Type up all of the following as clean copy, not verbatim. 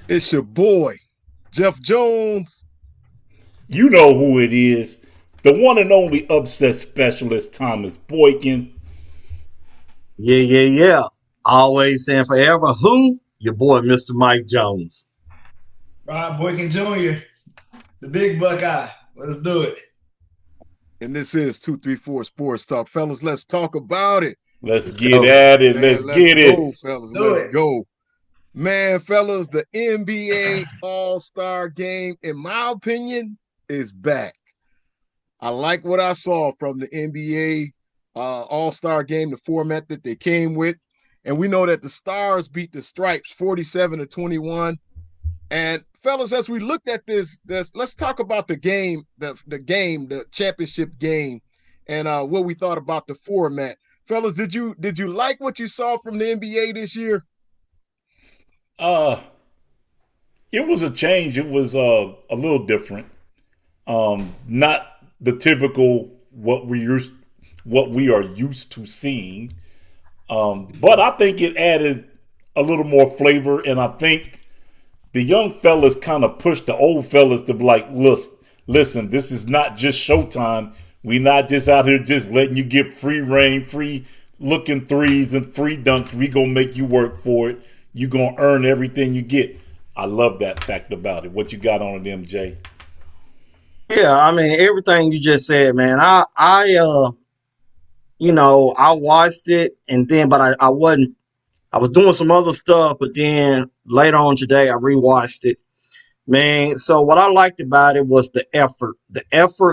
It's your boy, Jeff Jones. You know who it is. The one and only upset specialist, Thomas Boykin. Yeah. Always and forever. Who? Your boy, Mr. Mike Jones. Rob Boykin Jr., the big Buckeye. Let's do it. And this is 234 Sports Talk. Fellas, let's talk about it. Let's Let's get go. at it. Man, Let's let's get go, it. fellas. Do Let's it. go. Man, fellas, the NBA All-Star game, in my opinion, is back. I like what I saw from the NBA All-Star game, the format that they came with. And we know that the Stars beat the Stripes 47-21. And fellas, as we looked at this, let's talk about the game, the championship game, and what we thought about the format. Fellas, did you like what you saw from the NBA this year? Uh, it was a change. It was a little different. Not the typical what we are used to seeing. But I think it added a little more flavor, and I think the young fellas kind of pushed the old fellas to be like, listen, this is not just Showtime. We not just out here just letting you get free reign, free looking threes and free dunks. We gonna make you work for it. You gonna earn everything you get. I love that fact about it. What you got on it, MJ? Yeah, I mean everything you just said, man. I watched it and then, but I wasn't. I was doing some other stuff, but then later on today, I rewatched it. Man, so what I liked about it was the effort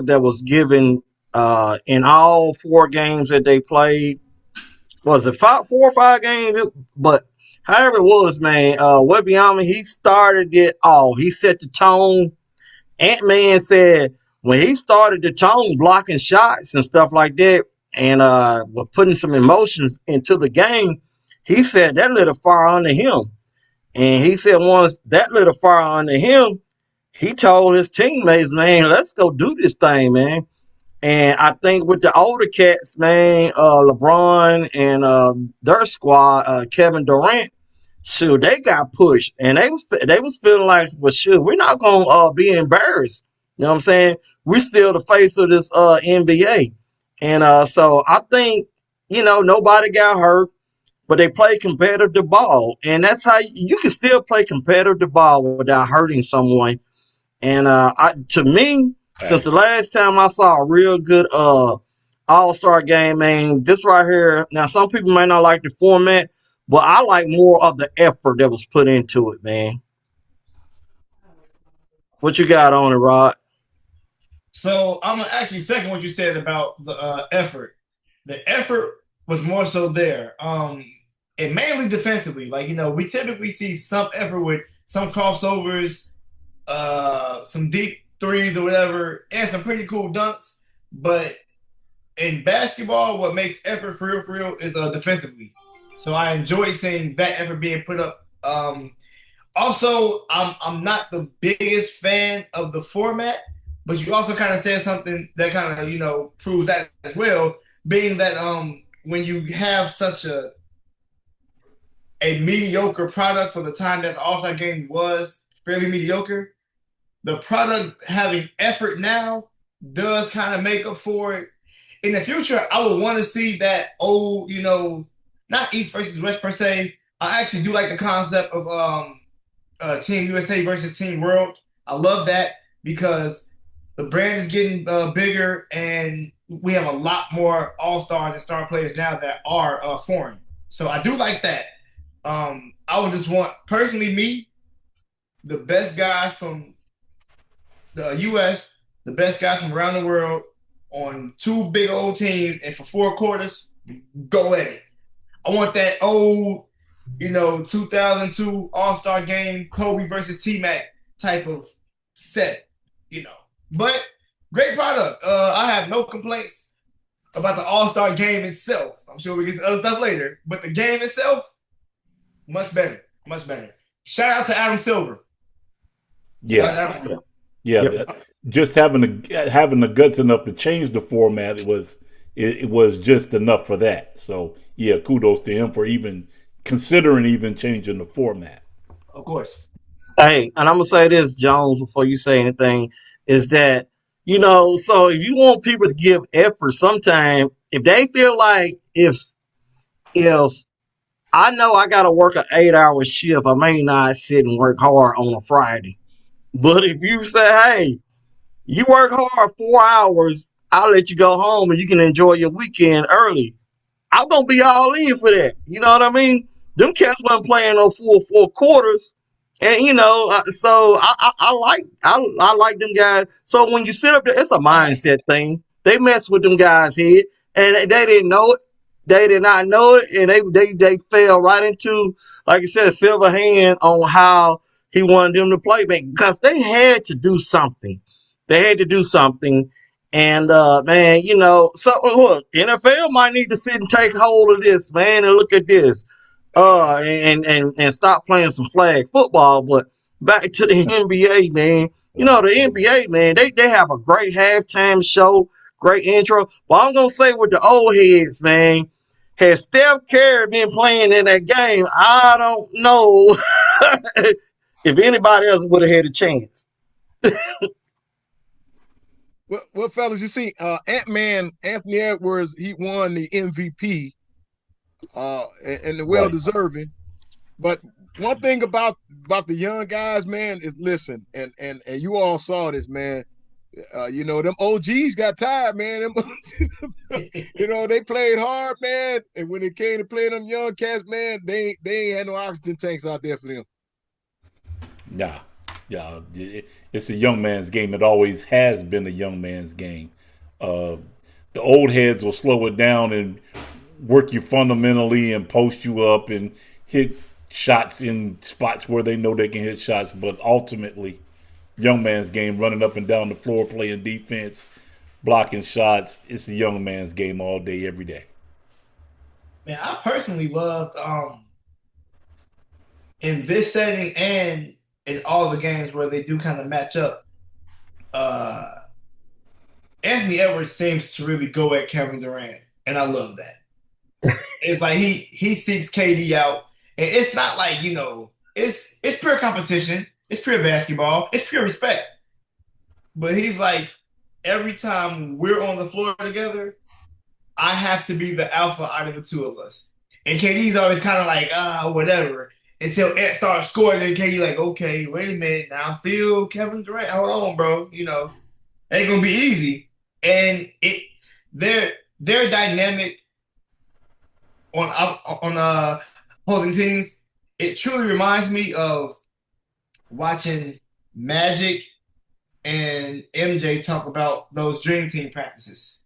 that was given in all four games that they played. Was it 4 or 5 games? But however it was, man, Webiyama, he started it all. He set the tone. Ant-Man said when he started the tone, blocking shots and stuff like that, and was putting some emotions into the game, he said that lit a fire under him. And he said once that lit a fire under him, he told his teammates, man, let's go do this thing, man. And I think with the older cats, man, LeBron and their squad, Kevin Durant, shoot, they got pushed, and they was feeling like, well, shoot, we're not gonna be embarrassed. You know what I'm saying? We're still the face of this NBA, and so I think nobody got hurt, but they play competitive ball, and that's how you can still play competitive ball without hurting someone. And to me, since the Hey, last time I saw a real good All Star game, man, this right here. Now, some people may not like the format, but I like more of the effort that was put into it, man. What you got on it, Rod? So I'm gonna actually second what you said about the effort. The effort was more so there, and mainly defensively. Like we typically see some effort with some crossovers, some deep threes or whatever, and some pretty cool dunks. But in basketball, what makes effort for real is defensively. So I enjoy seeing that effort being put up. Also, I'm not the biggest fan of the format, but you also kind of said something that kind of proves that as well, being that when you have such a mediocre product for the time that the All Star game was fairly mediocre, the product having effort now does kind of make up for it. In the future, I would want to see that old, not East versus West per se. I actually do like the concept of Team USA versus Team World. I love that because the brand is getting bigger and we have a lot more all stars and star players now that are foreign. So I do like that. I would just want, personally, me, the best guys from the US, the best guys from around the world on two big old teams, and for 4 quarters, go at it. I want that old, 2002 All Star game, Kobe versus T Mac type of set, you know. But great product. I have no complaints about the All Star game itself. I'm sure we get to other stuff later, but the game itself, much better, much better. Shout out to Adam Silver. Shout yeah, out to Adam Yeah. Silver. yeah. Yep. Just having the guts enough to change the format, it was just enough for that. So yeah, kudos to him for even considering even changing the format. Of course. Hey, and I'm gonna say this, Jones, before you say anything, is that so if you want people to give effort, sometime if they feel like if I know I gotta work an 8 hour shift, I may not sit and work hard on a Friday. But if you say, hey, you work hard 4 hours, I'll let you go home and you can enjoy your weekend early. I'm gonna be all in for that. You know what I mean? Them cats wasn't playing no full 4 quarters, and so I like them guys. So when you sit up there, it's a mindset thing. They mess with them guys' head, and they didn't know it. They did not know it, and they fell right into, like I said, silver hand on how he wanted them to play, man, because they had to do something. They had to do something, and man, so look, NFL might need to sit and take hold of this, man, and look at this, and stop playing some flag football. But back to the NBA, man. The NBA, man, they have a great halftime show, great intro. But I'm gonna say with the old heads, man, had Steph Curry been playing in that game, I don't know if anybody else would have had a chance. Well, fellas, you see, Ant-Man, Anthony Edwards, he won the MVP, and well Right. deserving. But one thing about the young guys, man, is listen, and you all saw this, man. Them OGs got tired, man. They played hard, man. And when it came to playing them young cats, man, they ain't had no oxygen tanks out there for them. Nah, yeah, it's a young man's game. It always has been a young man's game. Uh, the old heads will slow it down and work you fundamentally and post you up and hit shots in spots where they know they can hit shots. But ultimately, young man's game, running up and down the floor, playing defense, blocking shots. It's a young man's game all day, every day. Man, I personally loved in this setting and in all the games where they do kind of match up. Uh, Anthony Edwards seems to really go at Kevin Durant, and I love that. It's like he seeks KD out, and it's not like it's pure competition, it's pure basketball, it's pure respect. But he's like, every time we're on the floor together, I have to be the alpha out of the two of us. And KD's always kind of like, whatever. Until Ant starts scoring, then KD like, okay, wait a minute, now I'm still Kevin Durant. Hold on, bro. Ain't gonna be easy. And their dynamic on opposing teams, it truly reminds me of watching Magic and MJ talk about those Dream Team practices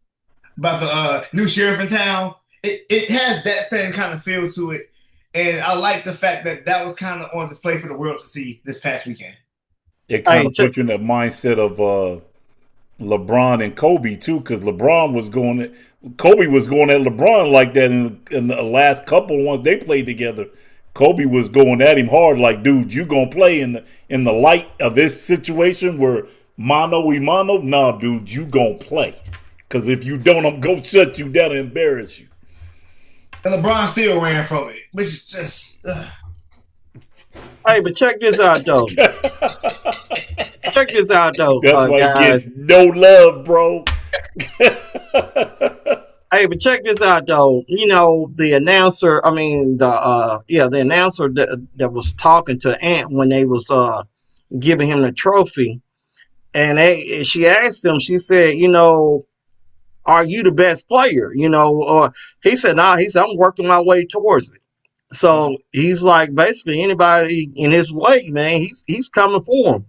about the new sheriff in town. It has that same kind of feel to it, and I like the fact that was kind of on display for the world to see this past weekend. It kind Hey, of puts you in that mindset of LeBron and Kobe too, because Kobe was going at LeBron like that in the last couple ones they played together. Kobe was going at him hard, like, dude, you gonna play in the light of this situation where mano y mano? Nah, dude, you gonna play. Because if you don't, I'm gonna shut you down and embarrass you. And LeBron still ran from it, which is just. hey, but check this out though. Check this out though, That's why he guys. gets no love, bro. Hey, but check this out though. The announcer. I mean, the announcer that was talking to Ant when they was giving him the trophy, and she asked him. She said, are you the best player? Or he said, nah. He said, I'm working my way towards it. So he's like, basically anybody in his way, man, he's coming for him.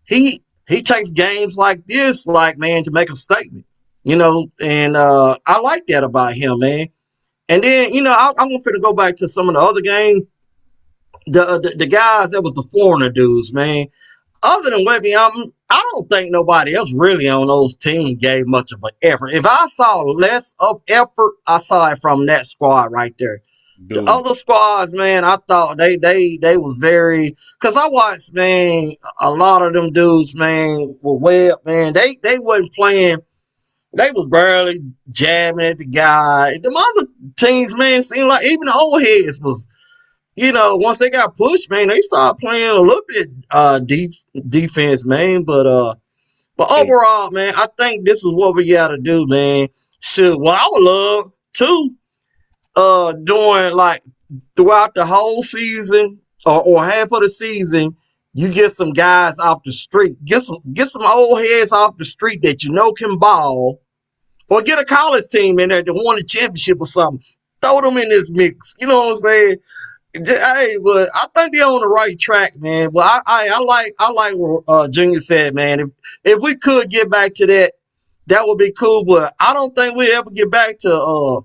He takes games like this, like, man, to make a statement. And I like that about him, man. And then I'm gonna go back to some of the other games. The guys that was the foreigner dudes, man. Other than Webby, I don't think nobody else really on those teams gave much of an effort. If I saw less of effort, I saw it from that squad right there. The Dude, other squads, man, I thought they was very, because I watched, man, a lot of them dudes, man, were web, man. They wasn't playing. They was barely jabbing at the guy. Them other teams, man, seemed like even the old heads was once they got pushed, man, they started playing a little bit defense, man. But Hey, overall, man, I think this is what we gotta do, man. What I would love too, during like throughout the whole season or half of the season, you get some guys off the street, get some old heads off the street that can ball, or get a college team in there that won a championship or something. Throw them in this mix. You know what I'm saying? Hey, but I think they're on the right track, man. But I like what Junior said, man. If we could get back to that, that would be cool. But I don't think we ever get back to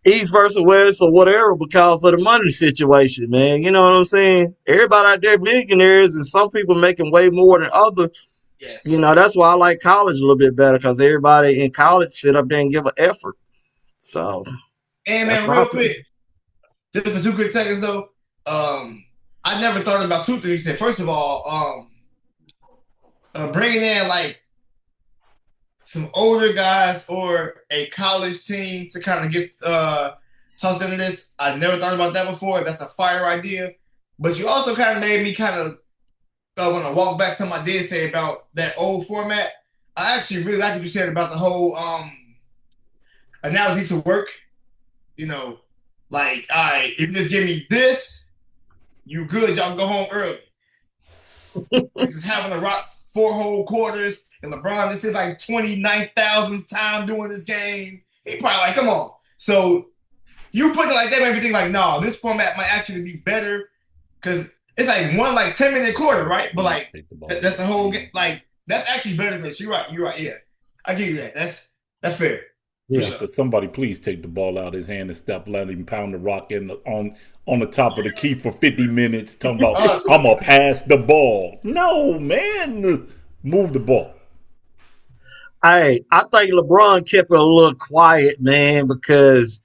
East versus West or whatever because of the money situation, man. You know what I'm saying? Everybody out there millionaires, and some people making way more than others. Yes. That's why I like college a little bit better because everybody in college sit up there and give an effort. So And that's man, my real opinion. quick, just for 2 quick seconds though, I never thought about two things. You said first of all, bringing in like some older guys or a college team to kind of get tossed into this. I never thought about that before. That's a fire idea. But you also kind of made me kind of want to walk back something I did say about that old format. I actually really like what you said about the whole analogy to work. You know, like, all right, if you just give me this, you good. Y'all can go home early. This is having to rock 4 whole quarters, and LeBron, this is like 29,000th time doing this game. He probably like, come on. So you put it like that, made me think like, no, this format might actually be better because it's like one like 10-minute quarter, right? But like that's the whole game. Like that's actually better for us. You're right. You're right. Yeah, I give you that. That's fair. For Yeah. sure. but somebody please take the ball out of his hand and stop letting him pound the rock on the top of the key for 50 minutes talking about I'm gonna pass the ball. No, man. Move the ball. Hey, I think LeBron kept it a little quiet, man, because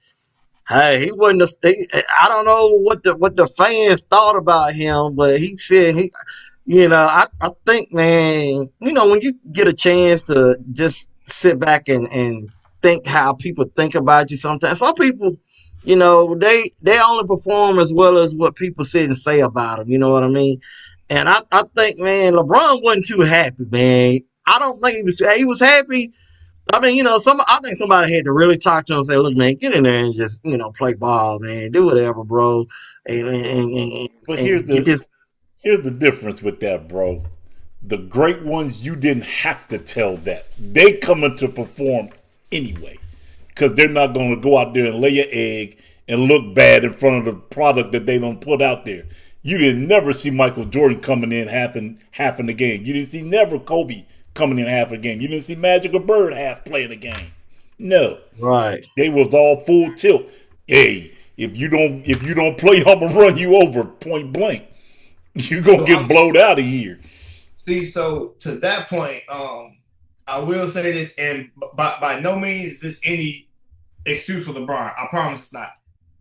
hey, he wasn't. I don't know what the fans thought about him, but he said I think, man, when you get a chance to just sit back and think how people think about you sometimes. Some people, they only perform as well as what people sit and say about them. You know what I mean? And I think, man, LeBron wasn't too happy, man. I don't think he was happy. I mean, I think somebody had to really talk to him and say, "Look, man, get in there and just, play ball, man. Do whatever, bro, But and get this." here's the difference with that, bro. The great ones, you didn't have to tell that. They coming to perform anyway. Because they're not going to go out there and lay an egg and look bad in front of the product that they don't put out there. You didn't never see Michael Jordan coming in half in the game. You didn't see never Kobe coming in half a game. You didn't see Magic or Bird half playing the game. No. Right. They was all full tilt. Hey, if you don't play, I'm gonna run you over point blank. You gonna So get blowed out of here. see, so to that point, I will say this, and by no means is this any excuse for LeBron. I promise it's not.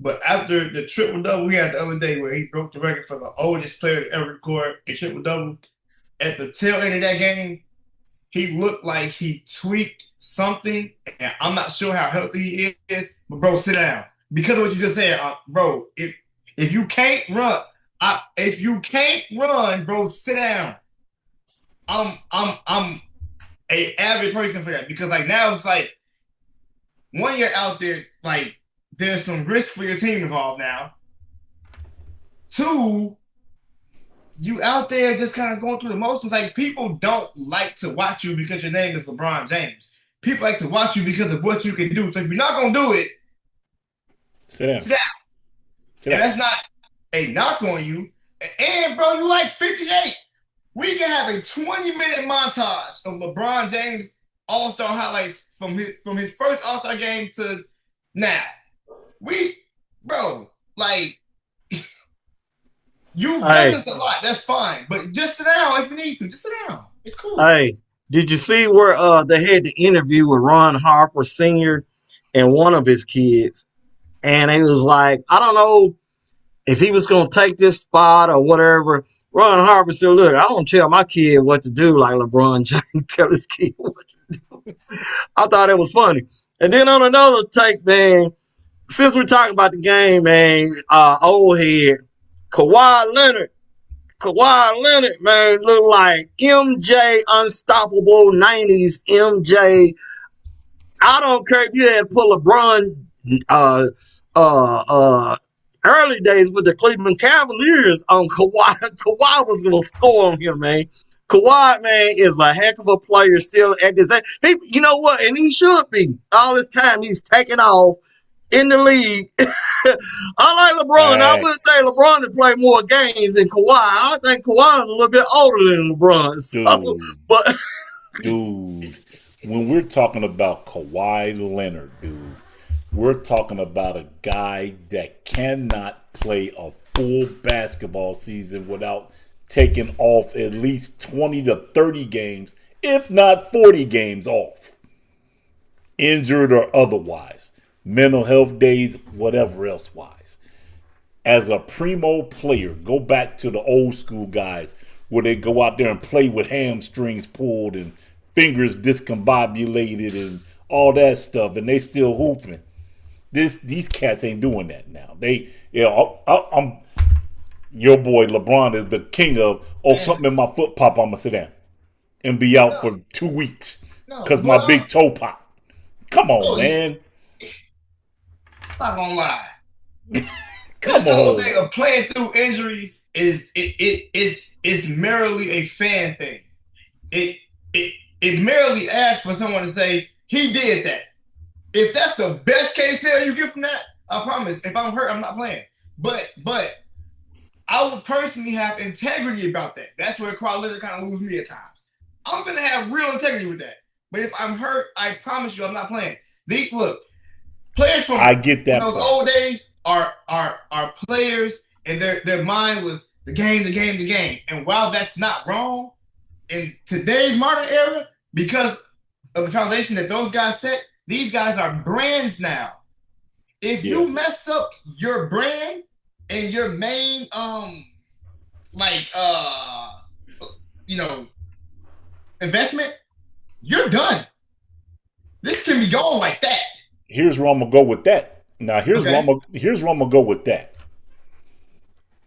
But after the triple double we had the other day, where he broke the record for the oldest player to ever record a triple double, at the tail end of that game, he looked like he tweaked something, and I'm not sure how healthy he is. But bro, sit down because of what you just said, bro. If you can't run, bro, sit down. I'm a avid person for that because like now it's like one year out there, like there's some risk for your team involved now. Two, you out there just kind of going through the motions. Like people don't like to watch you because your name is LeBron James. People like to watch you because of what you can do. So if you're not gonna do it, Sit down. sit down. Sit And down. that's not a knock on you. And bro, you like 58. We can have a 20-minute montage of LeBron James All-Star highlights from his first All-Star game to now. Bro, like you've done Hey, this a lot. That's fine, but just sit down if you need to. Just sit down. It's cool. hey, did you see where they had the interview with Ron Harper Sr. and one of his kids? And he was like, I don't know if he was going to take this spot or whatever. Ron Harper said, look, I don't tell my kid what to do like LeBron James tell his kid what to do. I thought it was funny. And then on another take, man, since we're talking about the game, man, old head, Kawhi Leonard, man, look like MJ, unstoppable 90s MJ. I don't care if you had put LeBron early days with the Cleveland Cavaliers on Kawhi. Kawhi was gonna score on him, man. Kawhi, man, is a heck of a player still at this age. You know what? And he should be. All this time he's taking off in the league. I like LeBron. I would say LeBron to play more games than Kawhi. I think Kawhi is a little bit older than LeBron. So, dude, when we're talking about Kawhi Leonard, dude, we're talking about a guy that cannot play a full basketball season without taking off at least 20 to 30 games, if not 40 games off, injured or otherwise. Mental health days, whatever else wise. As a primo player, go back to the old school guys where they go out there and play with hamstrings pulled and fingers discombobulated and all that stuff, and they still hooping. These cats ain't doing that now. I'm your boy LeBron is the king of something in my foot pop. I'm gonna sit down and be out for 2 weeks because my big toe pop. Come on, man. Not gonna lie. Come on. The whole thing of playing through injuries is merely a fan thing. It merely asks for someone to say he did that. If that's the best case scenario you get from that, I promise. If I'm hurt, I'm not playing. But I would personally have integrity about that. That's where Kawhi Leonard kind of lose me at times. I'm gonna have real integrity with that. But if I'm hurt, I promise you, I'm not playing. Look. Players from I get that those old days are players, and their mind was the game. And while that's not wrong, in today's modern era, because of the foundation that those guys set, these guys are brands now. If you mess up your brand and your main investment, you're done. This can be going like that. Here's where I'm gonna go with that. Now, here's where I'm gonna go with that.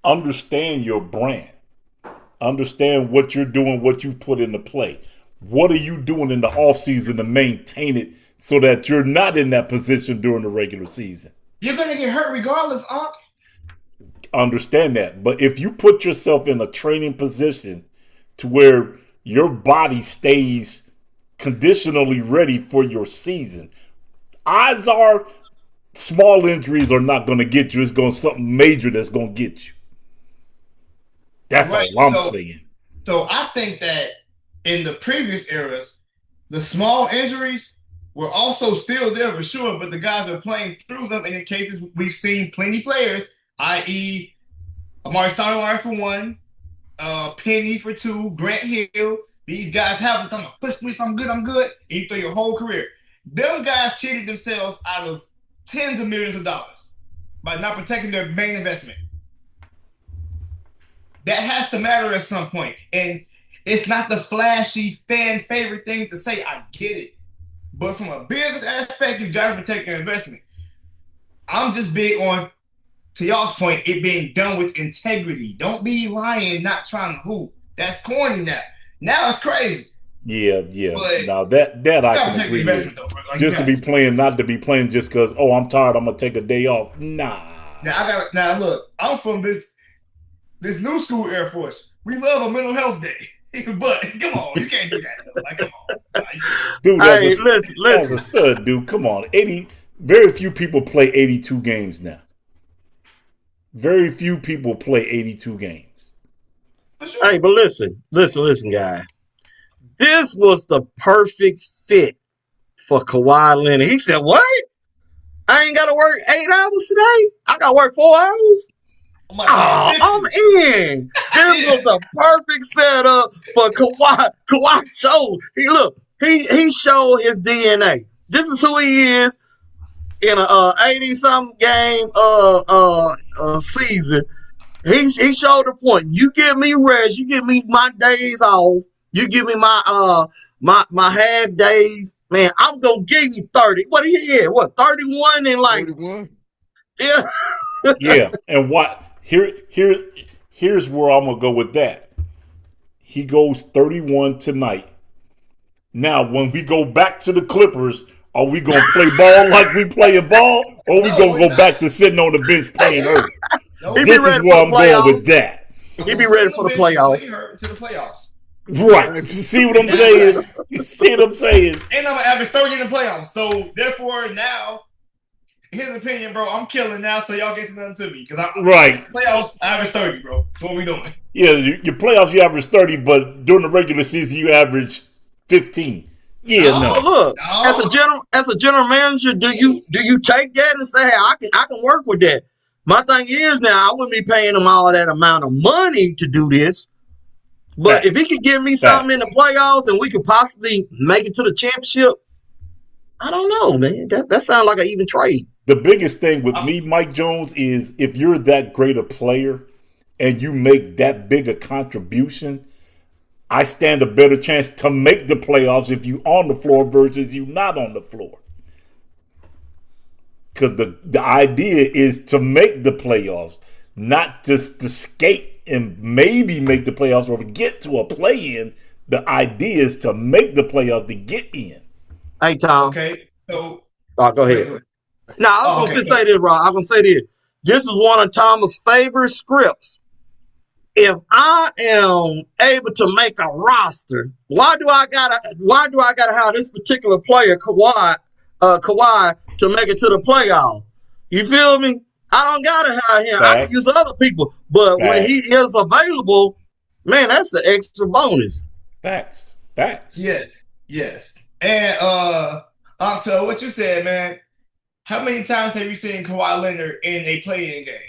Understand your brand. Understand what you're doing, what you've put into play. What are you doing in the offseason to maintain it so that you're not in that position during the regular season? You're gonna get hurt regardless, Unc. Understand that. But if you put yourself in a training position to where your body stays conditionally ready for your season, odds are small injuries are not going to get you. It's going to something major that's going to get you. That's all I'm saying. So I think that in the previous eras, the small injuries were also still there for sure, but the guys are playing through them. And in cases, we've seen plenty of players, i.e. Amari Stoudemire for one, Penny for two, Grant Hill. These guys have them, push, I'm good. And you throw your whole career. Them guys cheated themselves out of tens of millions of dollars by not protecting their main investment. That has to matter at some point. And it's not the flashy fan favorite thing to say, I get it. But from a business aspect, you got to protect your investment. I'm just big on, to y'all's point, it being done with integrity. Don't be lying, not trying to hoop. That's corny now. Now it's crazy. Yeah. But now that I can agree with. Just to be playing, not to be playing just because, I'm tired, I'm going to take a day off. Nah. Now look, I'm from this new school Air Force. We love a mental health day. But come on, you can't do that. Like, come on. Dude, that's a stud, dude. Come on. Very few people play 82 games now. Very few people play 82 games. Sure. Hey, but listen, guys. This was the perfect fit for Kawhi Leonard. He said, what? I ain't got to work 8 hours today? I got to work 4 hours? I'm in. This was the perfect setup for Kawhi. Kawhi showed. He showed his DNA. This is who he is in a 80-something game season. He showed the point. You give me rest. You give me my days off. You give me my half days. Man, I'm gonna give you 30. What he had? What 31 and like 31? Yeah. Yeah, and what Here's where I'm gonna go with that. He goes 31 tonight. Now, when we go back to the Clippers, are we gonna play ball like we playing ball, or we gonna go back to sitting on the bench playing earth? This is where I'm going with that. He be ready for the playoffs. To the playoffs. Right. See what I'm saying? You see what I'm saying? And I'm gonna average 30 in the playoffs. So therefore, now, his opinion, bro, I'm killing now, so y'all get nothing to me. Because playoffs, I average 30, bro. That's what we doing. Yeah, your playoffs you average 30, but during the regular season you average 15. Yeah, no. Look, as a general manager, do you take that and say, hey, I can work with that? My thing is now I wouldn't be paying him all that amount of money to do this. But if he could give me something in the playoffs and we could possibly make it to the championship, I don't know, man. That sounds like an even trade. The biggest thing with me, Mike Jones, is if you're that great a player and you make that big a contribution, I stand a better chance to make the playoffs if you on the floor versus you not on the floor. Because the idea is to make the playoffs, not just to skate and maybe make the playoffs or get to a play-in. The idea is to make the playoffs to get in. Hey, Tom. Okay, so... go ahead. No, I was going to say this, Rob. I'm going to say this. This is one of Thomas' favorite scripts. If I am able to make a roster, why do I gotta have this particular player, Kawhi, to make it to the playoff? You feel me? I don't gotta have him. I can use other people, but when he is available, man, that's an extra bonus. Facts. Yes. And Octo, what you said, man? How many times have you seen Kawhi Leonard in a play-in game?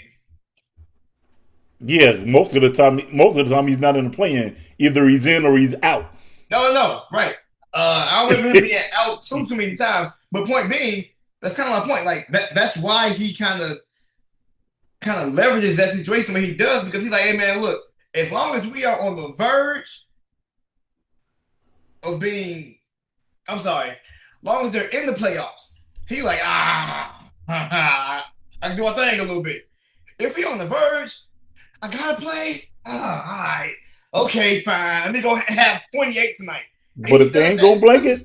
Yeah, most of the time he's not in the play-in. Either he's in or he's out. No, right. I don't remember him being out too many times. But point being, that's kind of my point. Like that's why he kind of leverages that situation when he does, because he's like, hey man, look, as long as we are on the verge of being, as long as they're in the playoffs, he like, I can do my thing a little bit. If we on the verge, I gotta play. All right. Okay, fine. Let me go have 28 tonight. But if they ain't gonna blanket?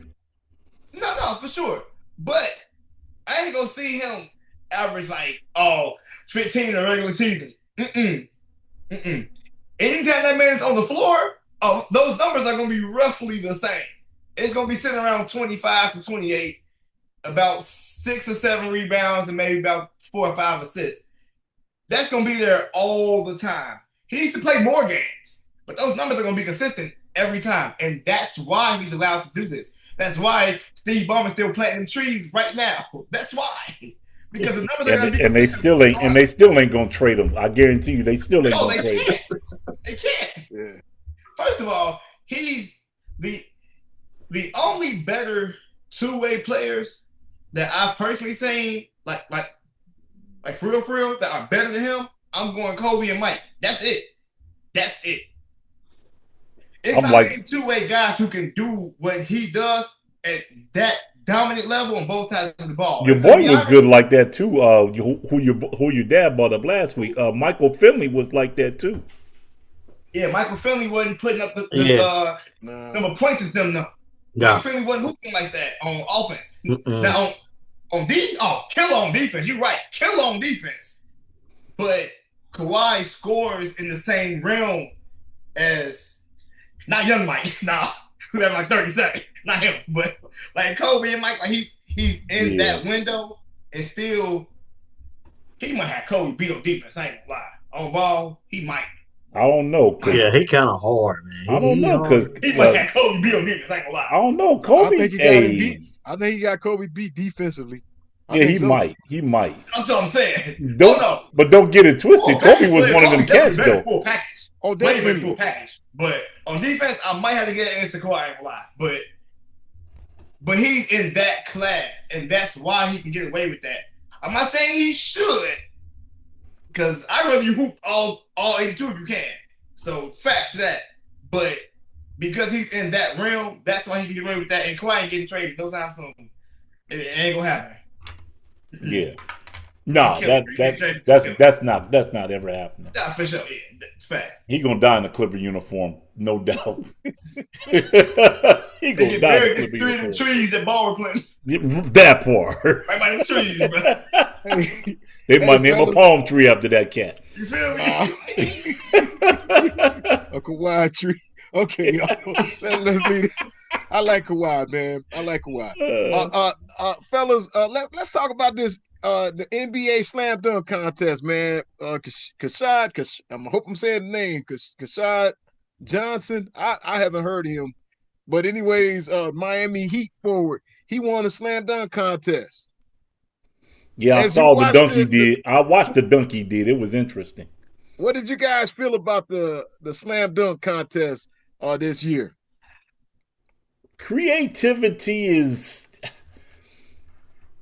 No, for sure. But I ain't gonna see him average 15 in the regular season. Anytime that man's on the floor, those numbers are gonna be roughly the same. It's gonna be sitting around 25 to 28, about 6 or 7 rebounds, and maybe about 4 or 5 assists. That's going to be there all the time. He needs to play more games, but those numbers are going to be consistent every time. And that's why he's allowed to do this. That's why Steve Ballmer's still planting trees right now. That's why. Because the numbers are going to be consistent. And they still ain't going to trade him. I guarantee you, they still ain't going to trade him. They can't. Yeah. First of all, he's the only better two-way players that I've personally seen, like for real, that are better than him. I'm going Kobe and Mike. That's it. It's not many two-way guys who can do what he does at that dominant level on both sides of the ball. Your boy was good like that too. Who your dad brought up last week? Michael Finley was like that too. Yeah, Michael Finley wasn't putting up the number points as them. No, Michael Finley wasn't hooping like that on offense. Now killer on defense. You're right, killer on defense. But Kawhi scores in the same realm as not young Mike. Nah, who's having like 37. Not him, but like Kobe and Mike. Like he's in that window, and still he might have Kobe beat on defense. I ain't gonna lie. On ball, he might. I don't know. Yeah, he kind of hard, man. I don't know because he might have Kobe beat on defense. I ain't gonna lie. I don't know. Kobe. I think he got Kobe beat defensively. He might. That's what I'm saying. But don't get it twisted. Kobe was one of them cats, though. Full package. Definitely full package. But on defense, I might have to get an answer Kawhi. I ain't gonna lie. But he's in that class, and that's why he can get away with that. I'm not saying he should, because I'd rather you hoop all 82 if you can. So facts to that. But because he's in that realm, that's why he can get away with that. And Kawhi ain't getting traded. Those times, so it ain't gonna happen. Yeah. No, Killing me. that's not ever happening. Nah, for sure. Yeah, it's fast. He gonna die in a Clipper uniform, no doubt. He They gonna get die in buried a against Clipper three of them uniform. trees that ball were playing. That part. Right by the trees, bro. Hey, They hey, might name a fellas, palm tree after that cat. You feel me? a Kawhi tree. Okay, y'all. Let's leave it. I like Kawhi, man. I like Kawhi. Fellas, let's talk about this. The NBA Slam Dunk Contest, man. Kashad, I hope I'm saying the name. Kashad Johnson. I haven't heard of him, but anyways, Miami Heat forward. He won a Slam Dunk Contest. Yeah, I As you saw the watched dunk he did. I watched the dunk he did. It was interesting. What did you guys feel about the Slam Dunk Contest this year? Creativity is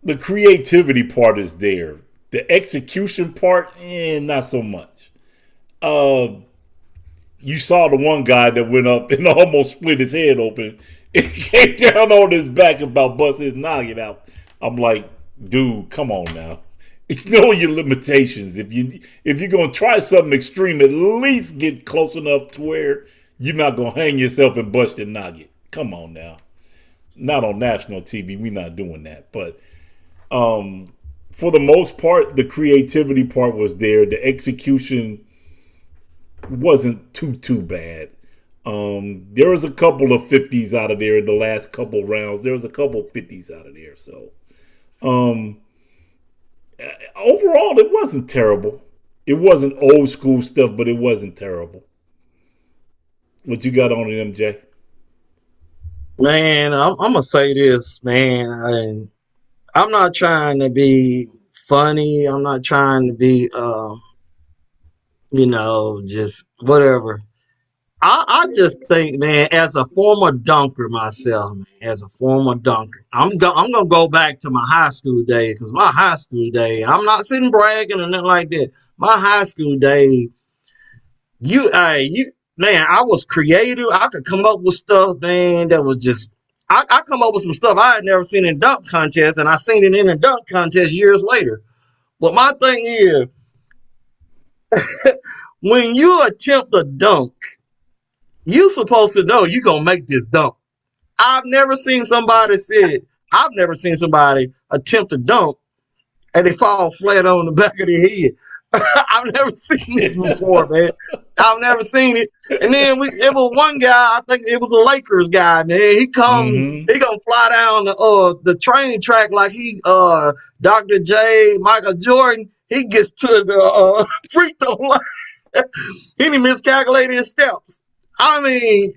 the creativity part is there. The execution part, not so much. You saw the one guy that went up and almost split his head open. It came down on his back about busting his noggin out. I'm like, dude, come on now. You know your limitations. If you're gonna try something extreme, at least get close enough to where you're not gonna hang yourself and bust your noggin. Come on now. Not on national TV. We're not doing that. But for the most part, the creativity part was there. The execution wasn't too bad. There was a couple of 50s out of there in the last couple rounds. There was a couple of 50s out of there. So overall, it wasn't terrible. It wasn't old school stuff, but it wasn't terrible. What you got on it, MJ? Man, I'm gonna say this, man. I'm not trying to be funny. I'm not trying to be, just whatever. I just think, man, as a former dunker myself, man, as a former dunker, I'm gonna go back to my high school days because my high school day, I'm not sitting bragging or nothing like that. My high school day, man, I was creative. I could come up with stuff, man, that was just. I come up with some stuff I had never seen in dunk contest, and I seen it in a dunk contest years later. But my thing is, when you attempt a dunk, you supposed to know you're gonna make this dunk. I've never seen somebody attempt a dunk and they fall flat on the back of their head. I've never seen this before, man. I've never seen it. And then it was one guy, I think it was a Lakers guy, man. He gonna fly down the train track like he Dr. J, Michael Jordan. He gets to the free throw line. He miscalculated his steps. I mean,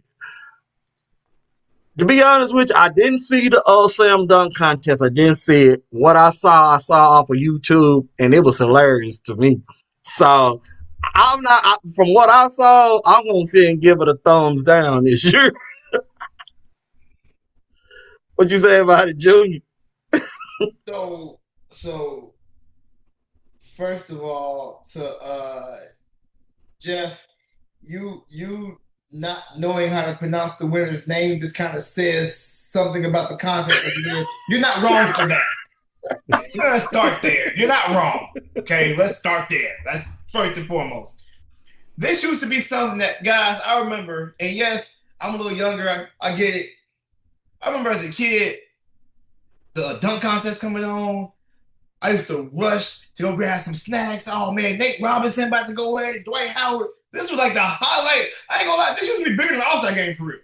to be honest with you, I didn't see the slam dunk contest. I didn't see it. What I saw off of YouTube, and it was hilarious to me. So from what I saw, I'm gonna sit and give it a thumbs down this year. What you say about it, Junior? So first of all, to Jeff, you not knowing how to pronounce the winner's name just kind of says something about the contest. You're not wrong for that. Let's start there. You're not wrong. Okay, let's start there. That's first and foremost. This used to be something that, guys, I remember, and yes, I'm a little younger. I get it. I remember as a kid, the dunk contest coming on. I used to rush to go grab some snacks. Oh, man, Nate Robinson about to go ahead, Dwight Howard. This was like the highlight. I ain't gonna lie, this used to be bigger than the All-Star game for real.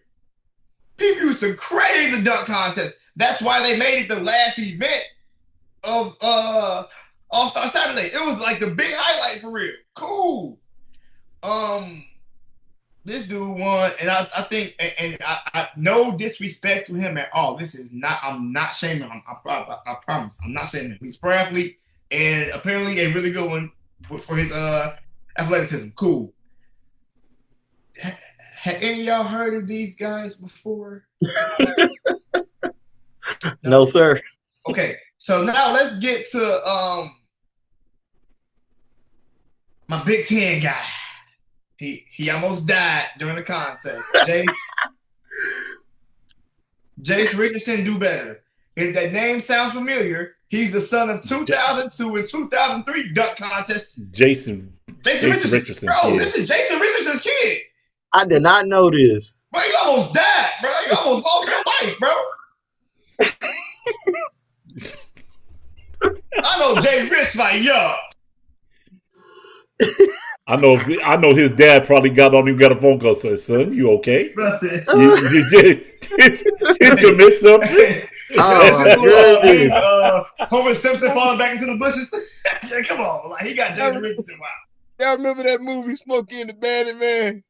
People used to crave the dunk contest. That's why they made it the last event of All-Star Saturday. It was like the big highlight for real. Cool. This dude won, and I think, and I no disrespect to him at all. This is not. I'm not shaming him. I promise. I'm not shaming him. He's a pro athlete, and apparently a really good one for his athleticism. Cool. Have any of y'all heard of these guys before? No, sir. Okay, so now let's get to my Big Ten guy. He almost died during the contest. Jace Richardson, do better. If that name sounds familiar, he's the son of 2002 and 2003 dunk contest. Jason Richardson. Bro, this is Jason Richardson's kid. I did not know this. Bro, you almost died, bro. You almost lost your life, bro. I know Jay Rich like, yo. I know his dad probably got on him, got a phone call, said, son, you okay? Did you miss something? Homer Simpson falling back into the bushes. Come on, like he got Jason Richardson. Wow. Y'all remember that movie Smokey and the Bandit, man?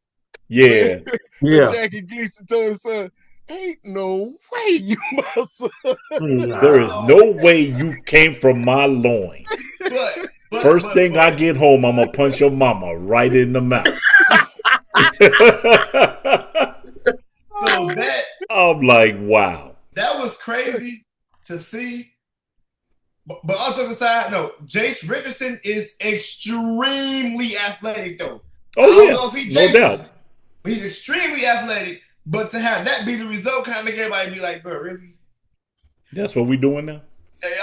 Yeah. Yeah. Jackie Gleason told his son, ain't no way you my son. There is no way you came from my loins. First thing I get home, I'm going to punch your mama right in the mouth. So I'm like, wow. That was crazy to see. But all joking aside, no, Jace Richardson is extremely athletic, though. Oh, yeah. No doubt. He's extremely athletic, but to have that be the result kind of make everybody be like, bro, really? That's what we doing now?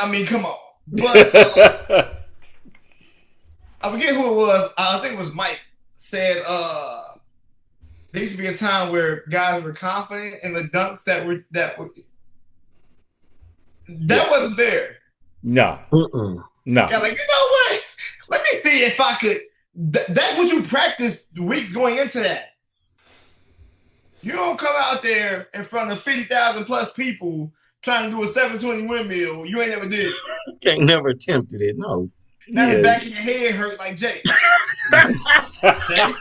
I mean, come on. But I forget who it was. I think it was Mike said there used to be a time where guys were confident in the dunks that wasn't there. No. Mm-mm. No. Yeah, like, you know what? Let me see if I could. That's what you practice weeks going into that. You don't come out there in front of 50,000 plus people trying to do a 720 windmill. You ain't never did it. Can't never attempted it. No. Now the back of your head hurt like Jay. Jace?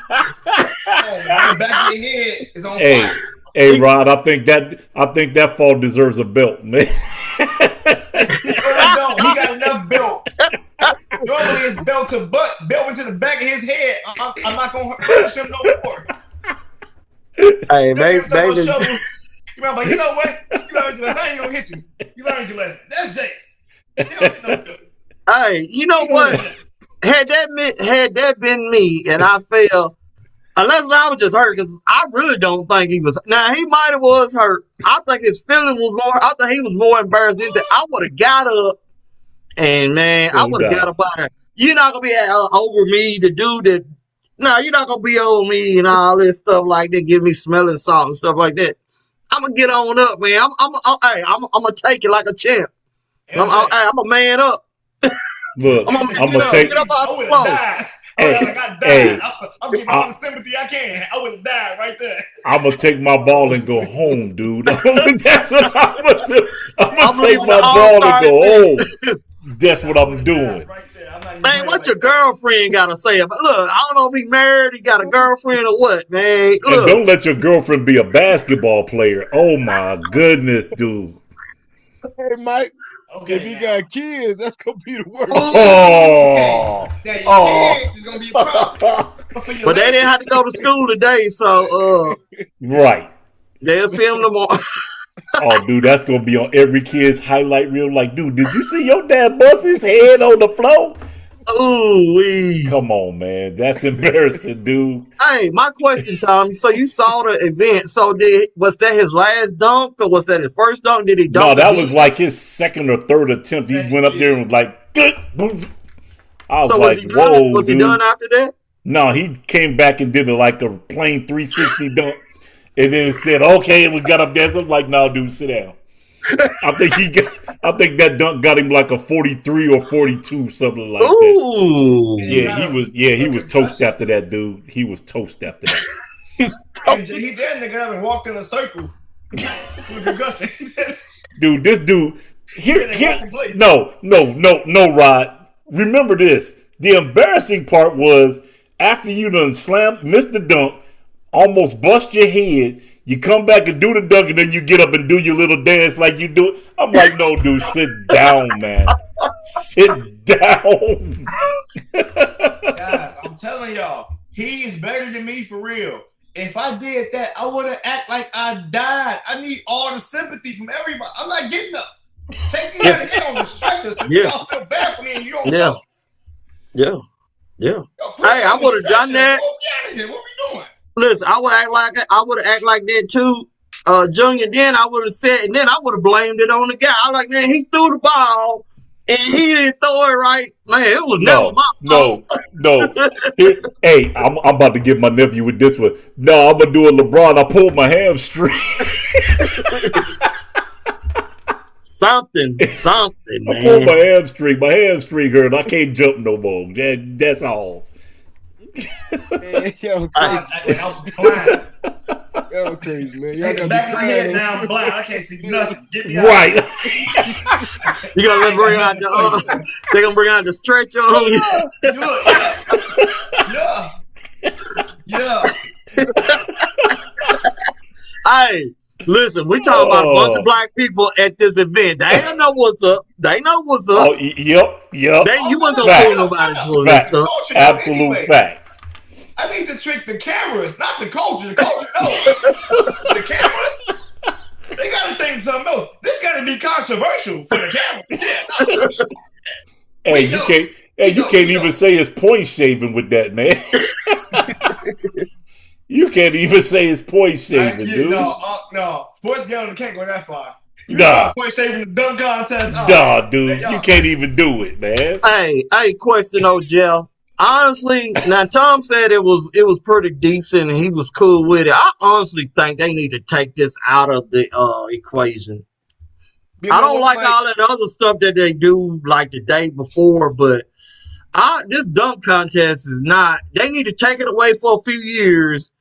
Oh, man, the back of your head is on fire. Hey, Rod, I think that fall deserves a belt, man. No, he got enough belt. Normally it's belt to butt, belt into the back of his head. I'm not gonna hurt him no more. Hey, baby. Like, you know what? You learned your lesson. I ain't gonna hit you. You learned your lesson. That's Jace. Hey, you know what? Had that been me and I fell, unless I was just hurt, because I really don't think he was. Now he might have was hurt. I think his feeling was more. I think he was more embarrassed than that. I would have got up, and man, I would have got up out there. You're not gonna be over me to do that. No, you're not gonna be over me and all this stuff like that. Give me smelling salt and stuff like that. I'm gonna get on up, man. I'm gonna take it like a champ. I'm a man up. Look, I'm gonna take. Get up out the floor. I'm giving all the sympathy I can. I would have died right there. I'm gonna take my ball and go home, dude. That's what I'm gonna do. I'm gonna take my ball and go home. That's what I'm doing. Right there. Man, what your girlfriend gotta say about? Look, I don't know if he married, he got a girlfriend or what, man. Look. And don't let your girlfriend be a basketball player. Oh my goodness, dude. Hey, Mike. Okay, if he got kids, that's gonna be the worst. It's gonna be a problem. But they didn't have to go to school today, so right. They'll see him tomorrow. Oh, dude, that's gonna be on every kid's highlight reel. Like, dude, did you see your dad bust his head on the floor? Ooh, come on, man, that's embarrassing, dude. Hey, my question, Tom. So you saw the event. So was that his last dunk, or was that his first dunk? Did he dunk? No, that was like his second or third attempt. He went up there and was like, I was like, whoa. Was he done after that? No, he came back and did it like a plain 360 dunk, and then said, "Okay," and we got up there. So I'm like, "No, dude, sit down." I think that dunk got him like a 43 or 42, something like Ooh. that. He was toast after that, dude. He was toast after that. He did nigga up and walked in a circle with concussion. Dude, this dude no, Rod. Remember this. The embarrassing part was after you done missed the dunk, almost bust your head. You come back and do the dunk, and then you get up and do your little dance like you do. I'm like, no, dude, sit down, man. Sit down. Guys, I'm telling y'all, he is better than me for real. If I did that, I wouldn't act like I died. I need all the sympathy from everybody. I'm not getting up. Take me out of here on the stretcher so y'all feel bad for me and you don't know. Yeah. Hey, I would have done that. What we doing? Listen, I would have act like that too. Junior, then I would have said, and then I would have blamed it on the guy. I was like, man, he threw the ball and he didn't throw it right. Man, it was never my fault. No. Hey, I'm about to get my nephew with this one. No, I'm gonna do a LeBron. I pulled my hamstring. Something, man. I pulled my hamstring. My hamstring hurt. I can't jump no more. That's all. Man, yo, crazy, man. Y'all got back of my head now, I'm blind. I can't see nothing. Get me out. Right. You gonna bring out the? They gonna bring out the stretcher on you. Yeah. Hey, listen, we talking about a bunch of black people at this event. They ain't know what's up. Oh, yep. You wasn't gonna fool nobody for this stuff. Absolute facts. I need to trick the cameras, not the culture. The culture, no. The cameras, they gotta think something else. This gotta be controversial for the cameras. Yeah. You can't even say it's point shaving with that, man. You can't even say it's point shaving, dude. No. Sports gambling can't go that far. Nah. Point shaving the dunk contest. Nah, dude. You can't even do it, man. Hey, question, O'Gel. Honestly, now Tom said it was pretty decent and he was cool with it. I honestly think they need to take this out of the equation. I don't like all that other stuff that they do like the day before, but this dunk contest is not. They need to take it away for a few years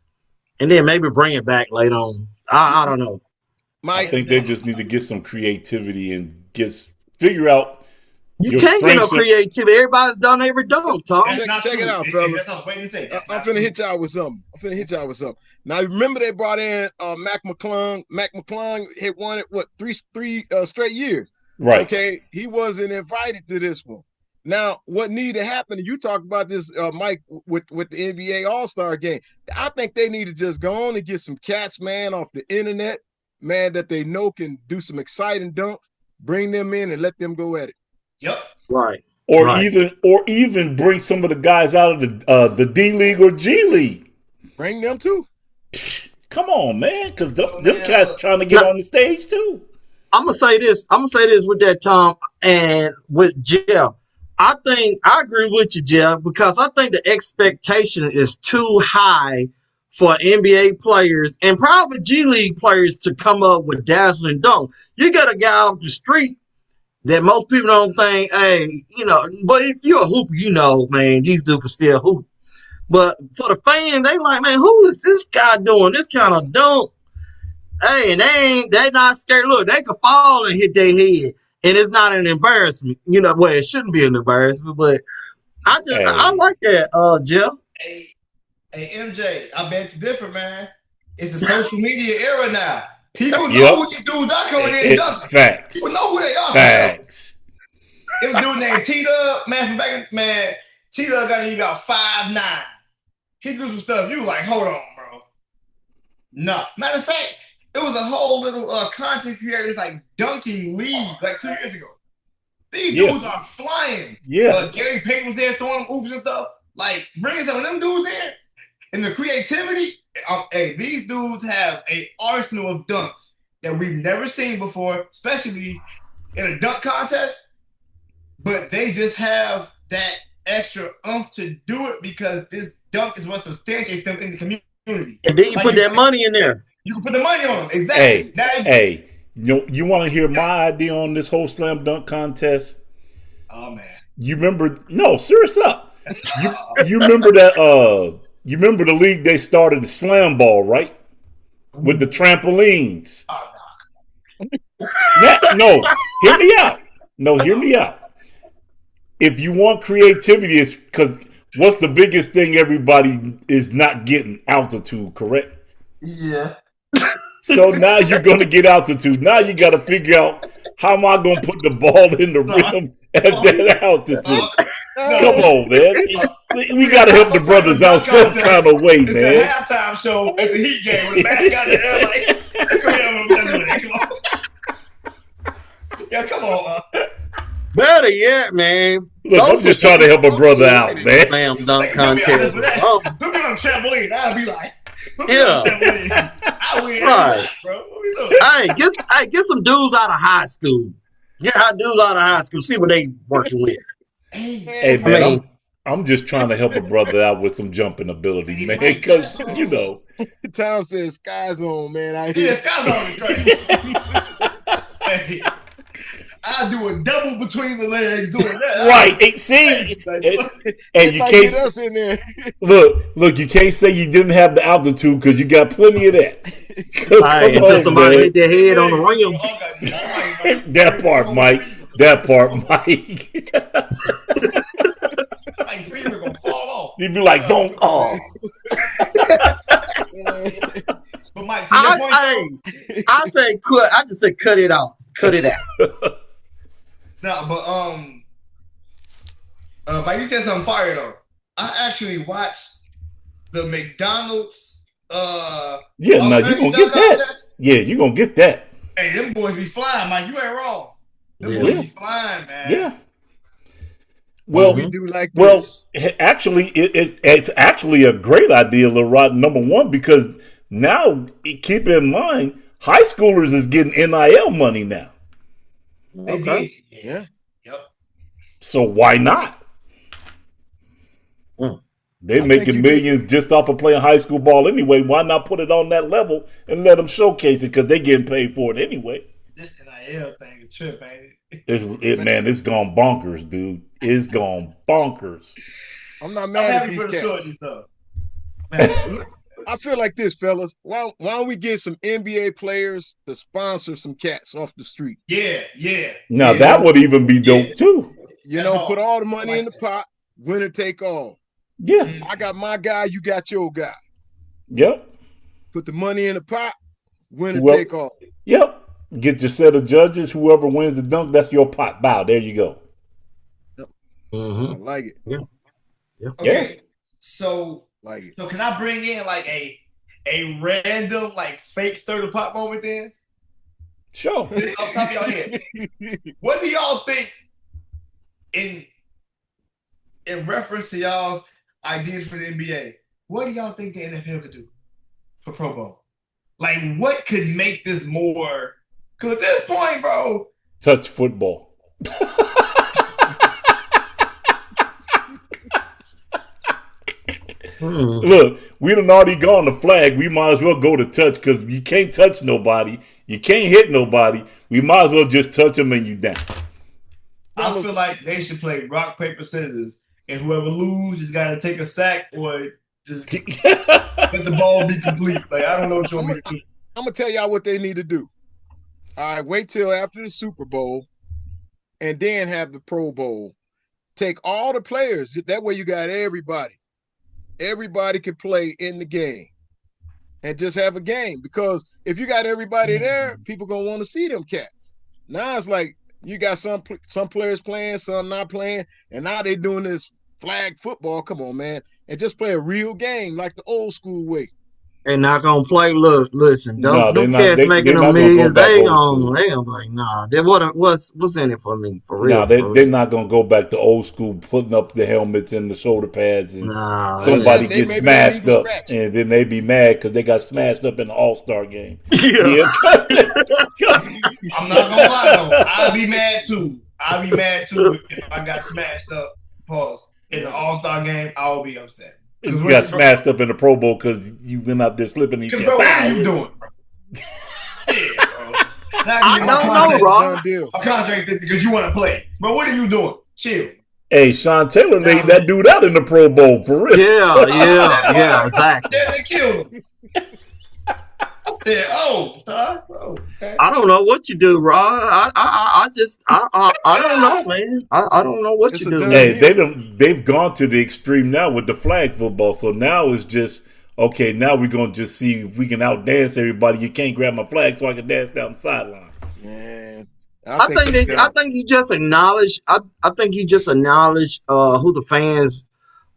and then maybe bring it back later on. I don't know. I think they just need to get some creativity and figure out. You can't get no creativity. Everybody's done every dunk, Tom. Check it out, fellas. I'm finna hit y'all with something. Now, remember they brought in Mac McClung. Mac McClung had won it, three straight years. Right. Okay. He wasn't invited to this one. Now, what needed to happen, you talked about this, Mike, with the NBA All-Star game. I think they need to just go on and get some cats, man, off the internet, man, that they know can do some exciting dunks, bring them in and let them go at it. Yep. Right. Or even bring some of the guys out of the D League or G League. Bring them too. Come on, man, because them cats trying to get on the stage too. I'm gonna say this with that, Tom, and with Jeff. I agree with you, Jeff, because I think the expectation is too high for NBA players and probably G League players to come up with dazzling dunk. You got a guy off the street that most people don't think, hey, but if you're a hooper, man, these dudes can still hoop. But for the fans, they like, man, who is this guy doing this kind of dunk? Hey, and they not scared. Look, they could fall and hit their head, and it's not an embarrassment. Well, it shouldn't be an embarrassment, but I like that, Jeff. Hey, MJ, I bet you different, man. It's a social media era now. People know who these dudes are coming in and dunking. Facts. People know who they are. Facts. It was a dude named T-Dub, man, from back in, man. T-Dub got you about 5'9". He do some stuff. You like, hold on, bro. No. Matter of fact, it was a whole little content creators like dunking league like 2 years ago. These dudes are flying. Yeah. Gary Payton was there throwing oops and stuff. Like, bringing some of them dudes in. And the creativity, these dudes have an arsenal of dunks that we've never seen before, especially in a dunk contest. But they just have that extra oomph to do it because this dunk is what substantiates them in the community. And then you put that money in there. You can put the money on them. Exactly. You want to hear my idea on this whole slam dunk contest? Oh, man. You remember? No, serious up. You remember that? You remember the league they started, the slam ball, right? With the trampolines. No, hear me out. Hear me out. If you want creativity, it's because what's the biggest thing everybody is not getting? Altitude, correct? Yeah. So now you're going to get altitude. Now you got to figure out how am I going to put the ball in the rim at that altitude. Come on, man. We got to help the brothers out some kind of way, man. It's a halftime show at the Heat game with the back out the air like, come on. Better yet, man. Look, I'm just trying to help a brother out, man. Slam dunk contest. Put me on trampoline. I'll be like, I win. Right. Bro. you doing? Get some dudes out of high school. Get dudes out of high school. See what they working with. Hey man, I'm just trying to help a brother out with some jumping ability, man. Because you know, Tom says sky zone, man. Yeah, sky zone is crazy. Hey, I do a double between the legs doing that. Right? See, and you can't get us in there. look. You can't say you didn't have the altitude because you got plenty of that. Hey, until somebody hit their head on the rim. That part, Mike. That part, Mike. Like, we're gonna fall off. You'd be like, "Don't." Oh. But Mike, to your point, I say cut. I just say cut it out. Cut it out. No, but Mike, you said something fire though. I actually watched the McDonald's. Yeah, now you gonna get that. Yeah, you gonna get that. Hey, them boys be flying, Mike. You ain't wrong. Them boys be flying, man. Yeah. Well, we do like this. Actually, it's actually a great idea, LeRod. Number one, because now keep in mind, high schoolers is getting NIL money now. They did. Yeah. Yep. So why not? They're making millions just off of playing high school ball anyway. Why not put it on that level and let them showcase it? Because they getting paid for it anyway. This NIL thing is trip, ain't it? It's gone bonkers, dude. It's gone bonkers. I'm not mad at these cats. I feel like this, fellas. Why don't we get some NBA players to sponsor some cats off the street? Yeah. Now that would even be dope too. You know, put all the money in the pot, winner take all. Yeah. I got my guy, you got your guy. Yep. Put the money in the pot, winner take all. Yep. Get your set of judges. Whoever wins the dunk, that's your pot. Bow. There you go. Yep. Mm-hmm. I like it. Yeah. Okay. So like it. So can I bring in like a random like fake stir the pot moment then? Sure. This off the top of y'all head. What do y'all think in reference to y'all's ideas for the NBA? What do y'all think the NFL could do for Pro Bowl? Like, what could make this more? Because at this point, bro, touch football. Look, we done already gone the flag. We might as well go to touch because you can't touch nobody. You can't hit nobody. We might as well just touch them and you down. I feel like they should play rock, paper, scissors, and whoever loses got to take a sack or just let the ball be complete. Like, I don't know what you want me to do. I'm going to tell y'all what they need to do. All right, wait till after the Super Bowl and then have the Pro Bowl. Take all the players. That way you got everybody. Everybody can play in the game and just have a game. Because if you got everybody there, people going to want to see them cats. Now it's like you got some players playing, some not playing, and now they doing this flag football. Come on, man. And just play a real game like the old school way. They not gonna play. Look, listen, them cats making them millions. They gonna like, nah. What's in it for me? For real? Nah, they're not gonna go back to old school, putting up the helmets and the shoulder pads, and somebody gets smashed up, and then they be mad because they got smashed up in the All-Star game. Yeah. I'm not gonna lie though, I'd be mad too. If I got smashed up. Pause. In the All-Star game, I will be upset. You got smashed up in the Pro Bowl because you went out there slipping. Because, bro, what are you doing, bro? Yeah, bro. I don't know, Rob. My contract extension because you want to play. Bro, what are you doing? Chill. Hey, Sean Taylor laid that dude out in the Pro Bowl, for real. Yeah, exactly. Yeah, they killed him. Okay. I don't know what you do, Rod. I don't know, man. I don't know what you do. Hey, they've gone to the extreme now with the flag football. So now it's just okay. Now we're gonna just see if we can outdance everybody. You can't grab my flag, so I can dance down the sideline. Man, I think you just acknowledge. I think you just acknowledge who the fans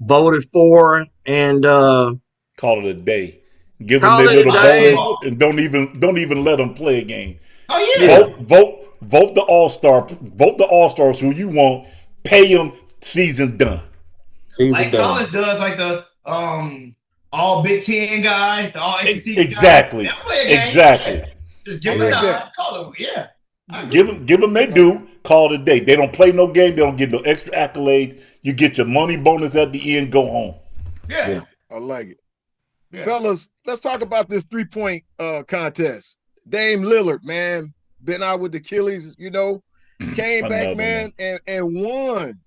voted for and call it a day. Give them their little bonus and don't even let them play a game. Oh yeah. Vote the All-Star. Vote the All-Stars who you want. Pay them. Season done. Like college does, like the all Big Ten guys, the all SEC exactly. guys. Exactly. Just give I them like the that. nod. Call them. Yeah. Give them their due. Call it a day. They don't play no game. They don't get no extra accolades. You get your money bonus at the end. Go home. Yeah. I like it. Yeah. Fellas, let's talk about this 3-point contest. Dame Lillard, man, been out with the Achilles, came back, man, and won.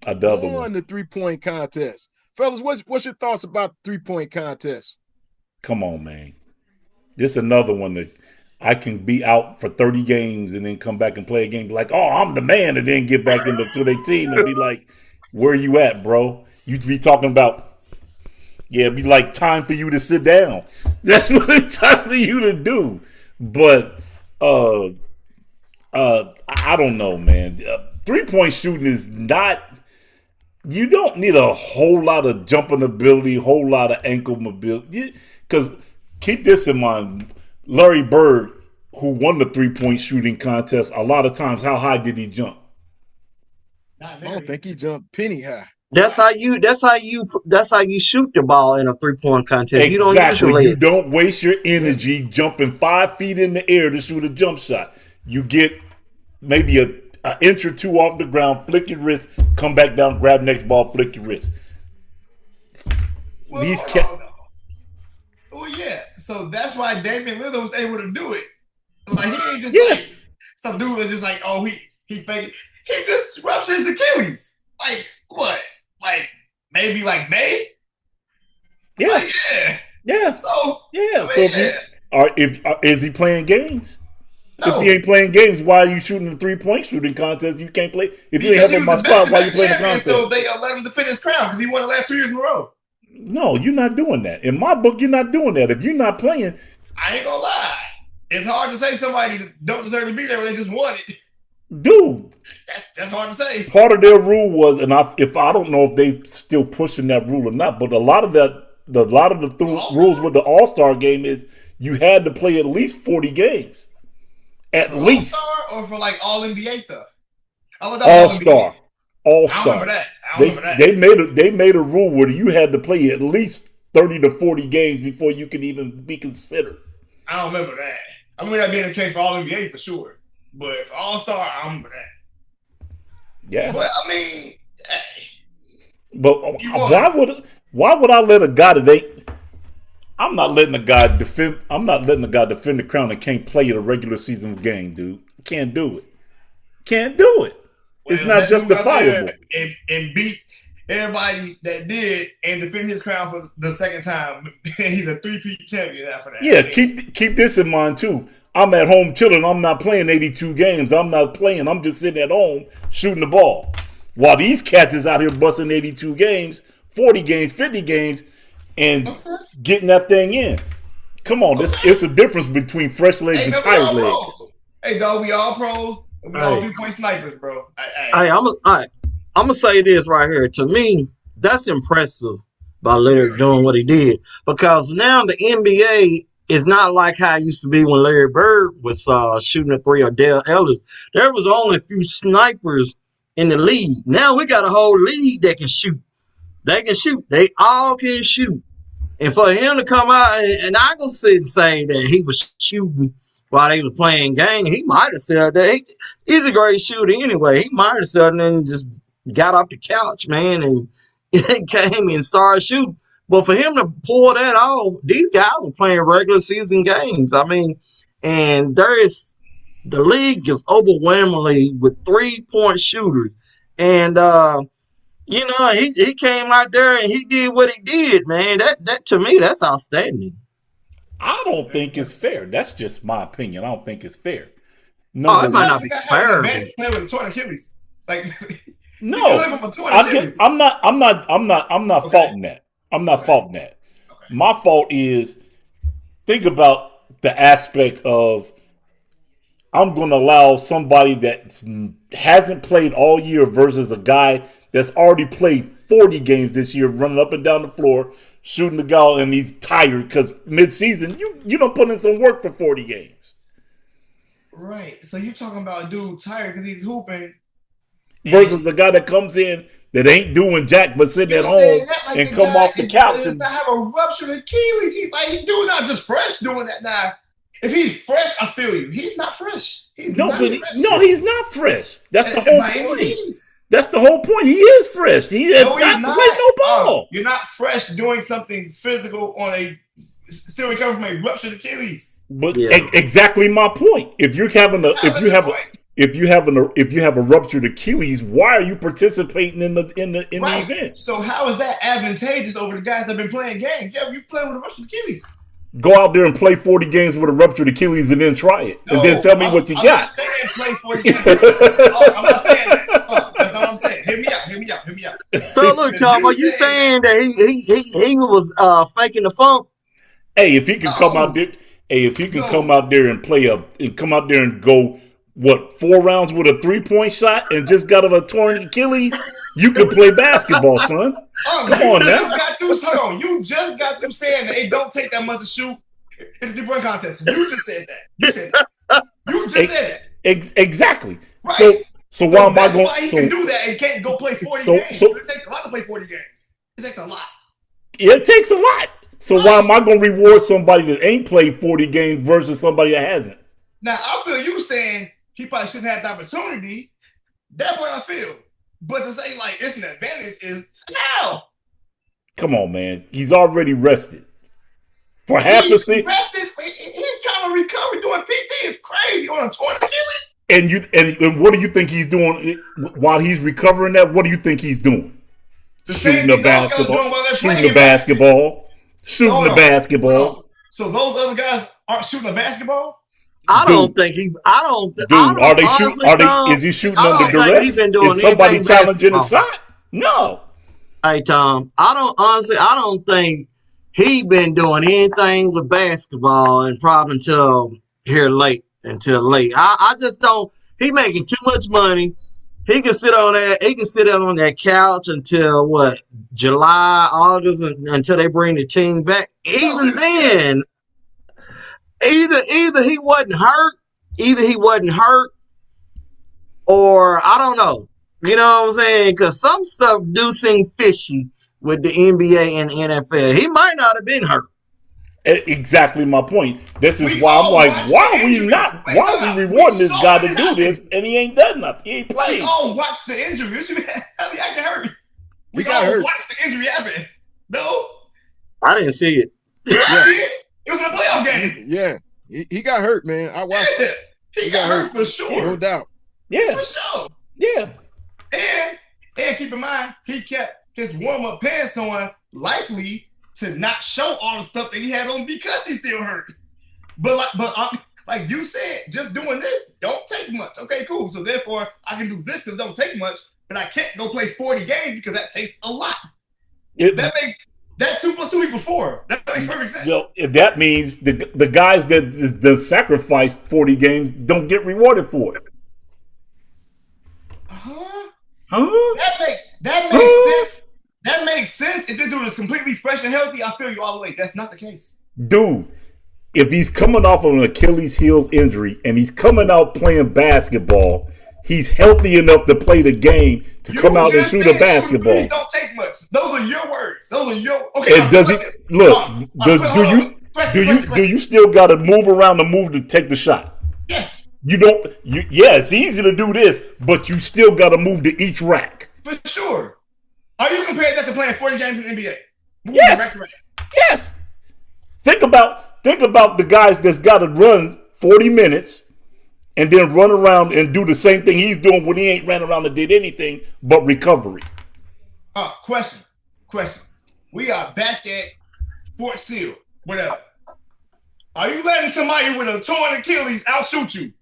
Won the 3-point contest. Fellas, what's your thoughts about the 3-point contest? Come on, man. This is another one that I can be out for 30 games and then come back and play a game like, oh, I'm the man, and then get back to their team and be like, where you at, bro? You be talking about, it'd be like time for you to sit down. That's what it's time for you to do. But I don't know, man. 3-point shooting is not. You don't need a whole lot of jumping ability, whole lot of ankle mobility. Because keep this in mind, Larry Bird, who won the 3-point shooting contest, a lot of times, how high did he jump? I don't think he jumped penny high. That's how you shoot the ball in a 3-point contest. Exactly. You don't waste your energy jumping 5 feet in the air to shoot a jump shot. You get maybe an inch or two off the ground, flick your wrist, come back down, grab next ball, flick your wrist. Well, yeah. So that's why Damian Lillard was able to do it. Like he ain't just like some dude that's just like, oh, he fake it. He just ruptured his Achilles. Like what? Like maybe like May? Yeah. Like, yeah. So is he playing games? No. If he ain't playing games, why are you shooting the 3-point shooting contest? You can't play. If you ain't helping my spot, why are you playing the contest? So they let him defend his crown because he won the last 2 years in a row. No, you're not doing that. In my book, you're not doing that. If you're not playing, I ain't gonna lie. It's hard to say somebody don't deserve to be there when they just won it. Dude, that's hard to say. Part of their rule was, and I don't know if they still pushing that rule or not, but a lot of the rules with the All-Star game is you had to play at least 40 games. At least. All-Star or for like all NBA stuff? All-Star. All-Star. I remember that. They made a rule where you had to play at least 30 to 40 games before you could even be considered. I don't remember that. I remember that being the case for all NBA for sure. But for All-Star, I remember that. Yeah. But I mean, hey. But why would I let a guy I'm not letting a guy defend the crown and can't play in a regular season game, dude. Can't do it. It's not justifiable. And beat everybody that did and defend his crown for the second time. He's a 3-peat champion after that. Yeah, keep this in mind too. I'm at home chilling. I'm not playing 82 games. I'm not playing. I'm just sitting at home shooting the ball. While these cats is out here busting 82 games, 40 games, 50 games, and getting that thing in. Come on, it's a difference between fresh legs and tired legs. Hey, dog, we all pros. We all 3-point snipers, bro. I'm gonna say this right here. To me, that's impressive by Lillard doing what he did, because now the NBA is not like how it used to be when Larry Bird was shooting a 3 or Dale Ellis. There was only a few snipers in the league. Now we got a whole league that can shoot. They can shoot. They all can shoot. And for him to come out and I go sit and say that he was shooting while they was playing game, he might have said that. He's a great shooter anyway. He might have said that and just got off the couch, man, and came and started shooting. But for him to pull that off, these guys were playing regular season games. I mean, and the league is overwhelmingly with 3-point shooters. And he came out there and he did what he did, man. That to me, that's outstanding. I don't think it's fair. That's just my opinion. I don't think it's fair. No, it might not be fair. Playing with a torn Achilles. Like no, I'm not faulting that. I'm not faulting that. Okay. My fault is think about the aspect of I'm going to allow somebody that hasn't played all year versus a guy that's already played 40 games this year, running up and down the floor, shooting the goal, and he's tired because mid-season, you don't put in some work for 40 games. Right. So you're talking about a dude tired because he's hooping. Versus the guy that comes in that ain't doing jack but sitting at home and come off the couch. He does not have a ruptured Achilles. He's doing not just fresh doing that now. If he's fresh, I feel you. He's not fresh. He's No, not but fresh. no, he's not fresh. That's the whole By any point. means. That's the whole point. He is fresh. He has No, he's not not. played no ball. You're not fresh doing something physical on a still recovering from a ruptured Achilles. But Yeah. exactly my point. If you have a ruptured Achilles, why are you participating in the event? So how is that advantageous over the guys that have been playing games? Yeah, you playing with a ruptured Achilles. Go out there and play 40 games with a ruptured Achilles and then try it. No, and then tell me what you I'm got. not saying play 40 games. I'm not saying that. That's not what I'm saying. Hear me out. So look, Tom, are you saying that he was faking the funk? Hey, if he could come out there, come out there and come out there and go 4 rounds with a 3-point shot and just got a torn Achilles, you can play basketball, son. Come on now. You just got through saying that it don't take that much to shoot in the 3-point contest. You just said that. You just said that. Exactly. Right. So why am I going? Why he can do that and can't go play 40 games. It takes a lot to play 40 games. It takes a lot. It takes a lot. So why am I going to reward somebody that ain't played 40 games versus somebody that hasn't? Now, I feel you saying he probably shouldn't have the opportunity. That's what I feel. But to say, like, it's an advantage is how? Come on, man. He's already rested. For half a season. He's trying to recover doing PT. It's crazy on a torn Achilles. And what do you think he's doing while he's recovering that? What do you think he's doing? Shooting the basketball. Shooting the basketball. So those other guys aren't shooting the basketball? I don't think he. I don't. Dude, are they shooting? Is he shooting under duress? Is somebody challenging a shot? No. Hey Tom, I don't think he been doing anything with basketball and probably until late. I just don't. He making too much money. He can sit on that. He can sit on that couch until July, August, until they bring the team back. Even then, either he wasn't hurt, or I don't know. You know what I'm saying? Because some stuff do seem fishy with the NBA and NFL. He might not have been hurt. Exactly my point. This is why I'm like, why are we rewarding this guy to do this and he ain't done nothing? He ain't played. We all watched the injury. How got hurt? We got hurt. Watched the injury happen. No, I didn't see it. Yeah. It was in a playoff game. Yeah, he got hurt, man. I watched it. He got hurt for sure. No doubt. Yeah, for sure. Yeah, and keep in mind he kept his warm-up pants on, likely to not show all the stuff that he had on because he's still hurt. But like you said, just doing this don't take much. Okay, cool. So therefore, I can do this because it don't take much, but I can't go play 40 games because that takes a lot. That makes that 2 + 2 equals 4. That makes perfect sense. If that means the guys that sacrificed 40 games don't get rewarded for it. That makes sense. That makes sense. If this dude is completely fresh and healthy, I feel you all the way. That's not the case. Dude, if he's coming off of an Achilles heel injury and he's coming out playing basketball, he's healthy enough to play the game to come out and shoot a basketball. Don't take much. Those are your words. Okay. And does he look? Do you still got to move around the move to take the shot? Yes. Yeah, it's easy to do this, but you still got to move to each rack. For sure. Are you comparing that to playing 40 games in the NBA? Yes. Yes. Think about the guys that's got to run 40 minutes and then run around and do the same thing he's doing when he ain't ran around and did anything but recovery. Question. We are back at Fort Sill, whatever. Are you letting somebody with a torn Achilles outshoot you?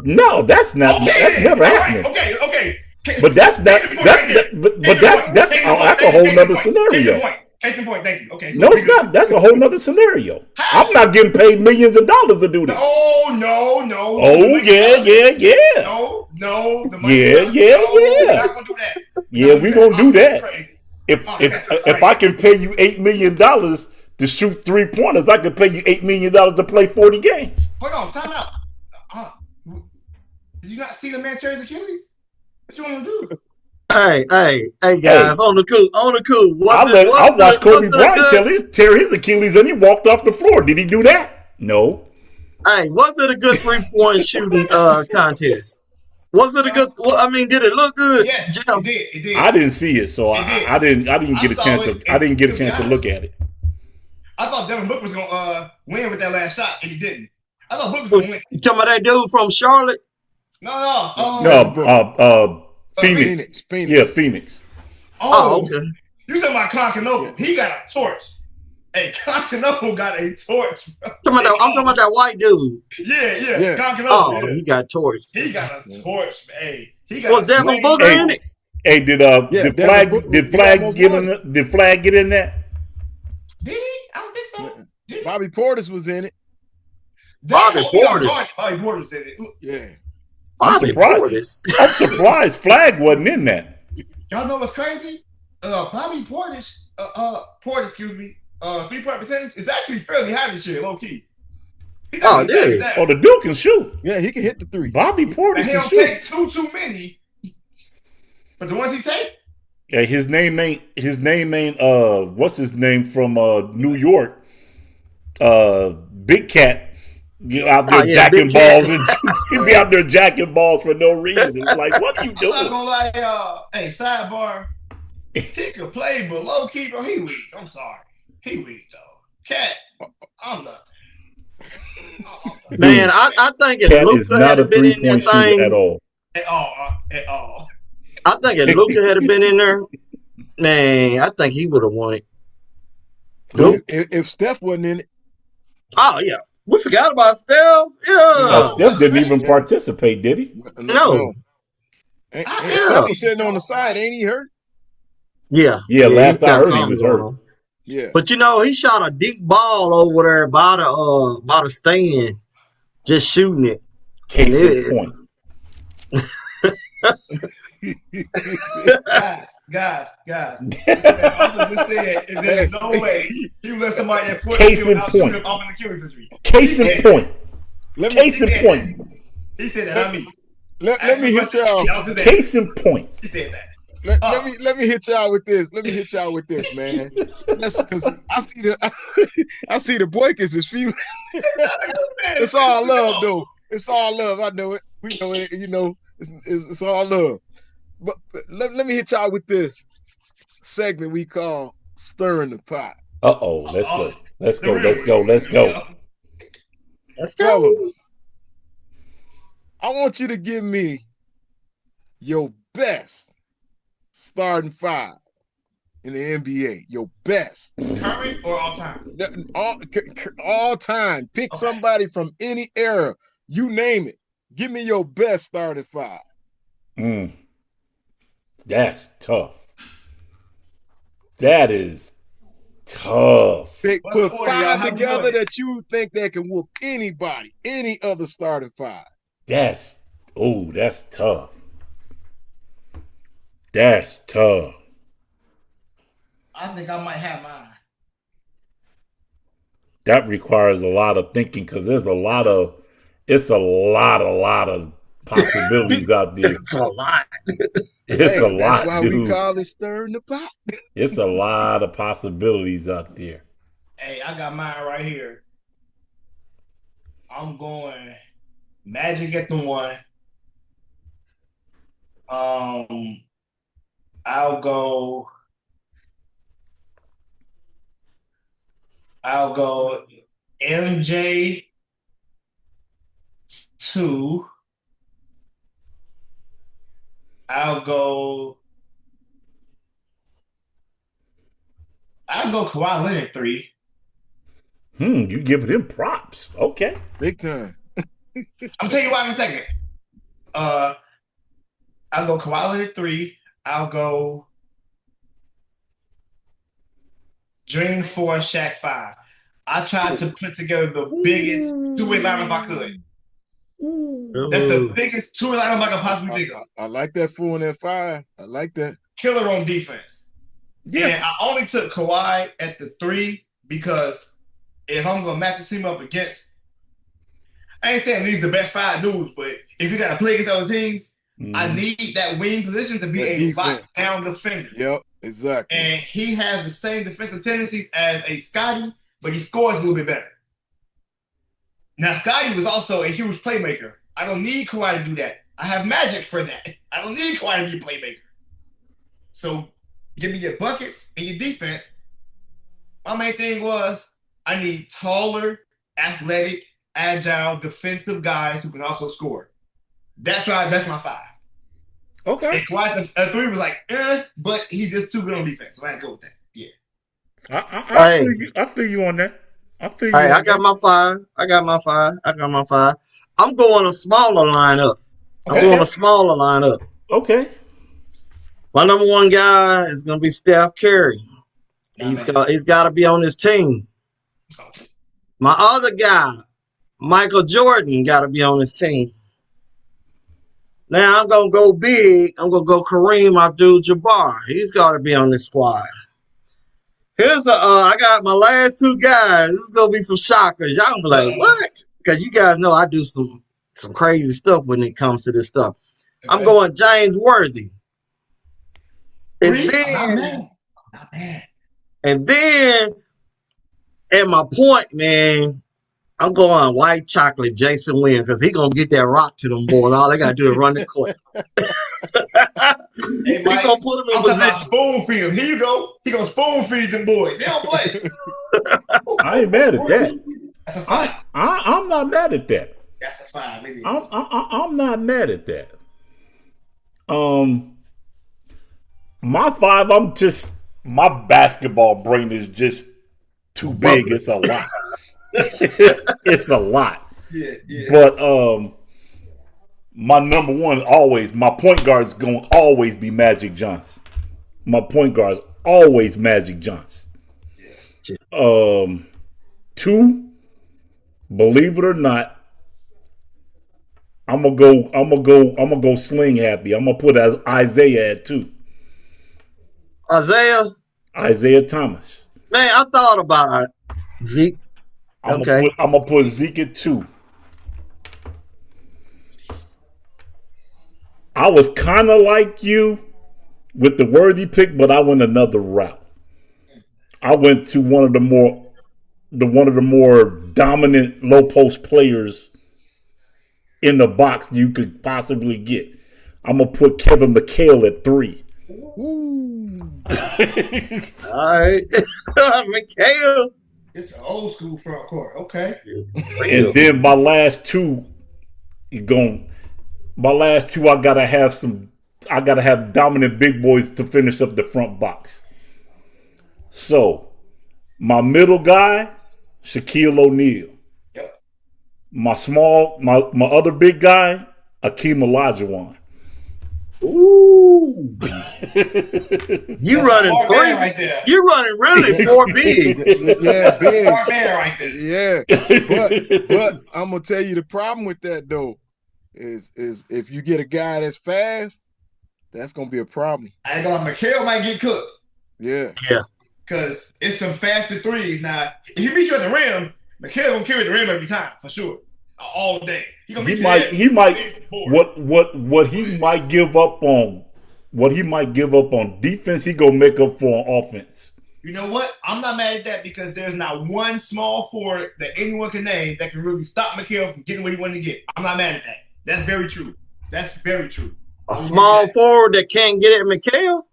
No, that's not. Okay, that's never happening. Okay. But that's a whole nother scenario. Case in point, thank you. Okay. No, it's not. That's a whole nother scenario. I'm not getting paid millions of dollars to do this. No. Oh, yeah. No. Yeah. We're not gonna do that. Yeah, we're gonna do that. If I can pay you $8 million to shoot 3-pointers, I can pay you $8 million to play 40 games. Hold on, time out. Did you not see the man tear his Achilles? What you want to do? Hey, Hey, guys, on the cool. I watched Kobe Was it a Bryant good? tear his Achilles and he walked off the floor. Did he do that? No. Hey, was it a good 3-point shooting contest? Was it a good? Well, I mean, did it look good, Yes, Jeff? it did. It did. I didn't see it, so It did. I didn't I get a saw chance it, to I and didn't get a to be chance to honest, look at it. I thought Devin Booker was gonna win with that last shot, and he didn't. I thought Booker was You gonna win. talking about that dude from Charlotte? No, Devin No, Booker. Phoenix. Phoenix. Yeah, Phoenix. Oh, oh, okay. you talking about Constantinople? Yeah. He got a torch. Hey, Constantinople got a torch, bro. I'm talking about that white dude. Yeah. Yeah. Constantinople. Oh, Yeah. he got torched. He got a torch. Hey, he Was got a Devin flame. Booker in it? Hey, Yeah, Devin Booker, did he Flag almost get won in it. did Flag get in that? Did he? I don't think so. Did he? Bobby Portis was in it. Bobby Portis. Bobby Portis said it. Yeah. I'm Bobby surprised. Portis. I'm surprised Flag wasn't in that. Y'all know what's crazy? Bobby Portis, excuse me, 3-point percentage is actually fairly high this year, low key. He Oh, doesn't did he? Oh, the dude can shoot. Yeah, he can hit the three. Bobby And Portis he can don't shoot. take too many. But the ones he take, Yeah, his name ain't what's his name from New York? Big Cat. Get out there jacking Big Cat. balls and he be out there jacking balls for no reason. Like, what are you I'm not doing? gonna lie, hey, sidebar, he could play, but low key, bro, he weak. I'm sorry. He weak, though. Cat, I'm not. Man, I think if Cat is Luka not a had been in that 3-point shooter thing, at all. At all. I think if Luka had been in there, man, I think he would have won it. Who? If Steph wasn't in it, Oh yeah, we forgot about Steph. Yeah, Steph didn't even Yeah. participate, did he? no, And Yeah. Steph was sitting on the side. Ain't he hurt? yeah. Yeah, last he I got heard he something was going hurt. on. Yeah. But he shot a deep ball over there by the stand, just shooting it. Case And in point. Guys. Also just said there's no way you let somebody that put Case in out shoot point. him off an Achilles injury. Case in point. Let me Case in point. He said that, not me. let me hit y'all. Y'all said that. Case in point. He said that. Let me hit y'all with this. Let me hit y'all with this, man. That's because I see the Boykins is feeling. It's all love, though. It's all love. I know it. We know it. You know, it's all love. But let me hit y'all with this segment we call stirring the pot. Uh-oh. Let's go. Let's go. let's go. Fellas, I want you to give me your best starting five in the NBA. Your best. Current or all time? All time. Pick somebody from any era. You name it. Give me your best starting five. That's tough. That is tough. Put What's the order, y'all? five How we together doing? that you think that can whoop anybody, any other starting five. That's tough. That's tough. I think I might have mine. That requires a lot of thinking because it's a lot of possibilities out there. It's a lot. It's a lot, That's why dude. we call it stirring the pot. It's a lot of possibilities out there. Hey, I got mine right here. I'm going Magic at the 1. I'll go MJ 2. I'll go Kawhi Leonard 3. You giving him props. Okay. Big time. I'll tell you why in a second. I'll go Kawhi Leonard 3. I'll go Dream 4, Shaq 5. I tried to put together the biggest two-way lineup I could. That's the biggest two-way lineup I could possibly think of. I like that 4 and that 5. I like that. Killer on defense. Yeah. And I only took Kawhi at the 3 because if I'm going to match the team up against, I ain't saying these are the best 5 dudes, but if you got to play against other teams, I need that wing position to be a lockdown defender. Yep, exactly. And he has the same defensive tendencies as a Scotty, but he scores a little bit better. Now, Scotty was also a huge playmaker. I don't need Kawhi to do that. I have Magic for that. I don't need Kawhi to be a playmaker. So give me your buckets and your defense. My main thing was I need taller, athletic, agile, defensive guys who can also score. That's my 5. Okay. And Kawhi at 3 was like, but he's just too good on defense. So I had to go with that. Yeah. I feel you on that. I got my 5. I'm going a smaller lineup. Okay. My number 1 guy is going to be Steph Curry. He's got to be on this team. My other guy, Michael Jordan, got to be on this team. Now I'm going to go big. I'm going to go Kareem Abdul-Jabbar. He's got to be on this squad. I got my last 2 guys. This is going to be some shockers. Y'all going to be like, what? Because you guys know I do some crazy stuff when it comes to this stuff. Okay. I'm going James Worthy. And then, not bad. And then, at my point, man, I'm going white chocolate Jason Williams because he's going to get that rock to them boys. All they got to do is run the court. Hey, Mike, going to put them in position. Spoon feed him. Here you go. He going to spoon feed them boys. They don't play. I ain't mad at that. That's a 5. I'm not mad at that. That's a 5. I'm not mad at that. My 5, my basketball brain is just too big. It's a lot. It's a lot. Yeah. But my number 1 always, my point guard is going to always be Magic Johnson. My point guard is always Magic Johnson. Yeah. 2, believe it or not, I'm gonna go sling happy. I'm gonna put Isaiah at 2. Isaiah Thomas. Man, I thought about it. Zeke. I'm gonna put Zeke at 2. I was kind of like you with the Worthy pick, but I went another route. I went to one of the more dominant low post players in the box you could possibly get. I'm gonna put Kevin McHale at 3. All right, McHale. It's an old school front court. Okay. And then my last 2, I gotta have dominant big boys to finish up the front box. So my middle guy, Shaquille O'Neal. Yep. My other big guy, Akeem Olajuwon. Ooh. You running 3 right there. You running really 4 big. Yeah, big. Smart man right there. Yeah. But I'm gonna tell you the problem with that though is if you get a guy that's fast, that's gonna be a problem. I ain't gonna McHale might get cooked. Yeah. Because it's some faster threes. Now, if he beat you at the rim, McHale gonna carry the rim every time for sure. All day. What he might give up on defense, he gonna make up for on offense. You know what? I'm not mad at that because there's not one small forward that anyone can name that can really stop McHale from getting what he wanted to get. I'm not mad at that. That's very true. A small forward that can't get at McHale?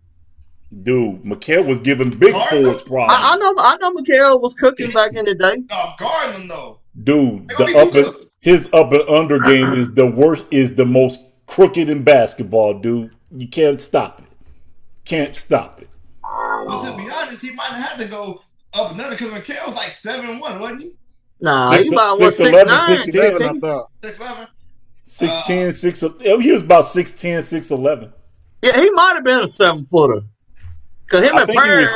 Dude, McHale was giving big forwards problems. I know McHale was cooking back in the day. No, guarding him though. Dude, his up and under game is the worst, is the most crooked in basketball, dude. You can't stop it. Well, to be honest, he might have had to go up and under because McHale was like 7'1", wasn't he? Nah, he about 6'9", 6'11", I thought. 6'11". 6'10", 6'11". He was about 6'10", 6'11". Yeah, he might have been a 7-footer. Because him and Parrish.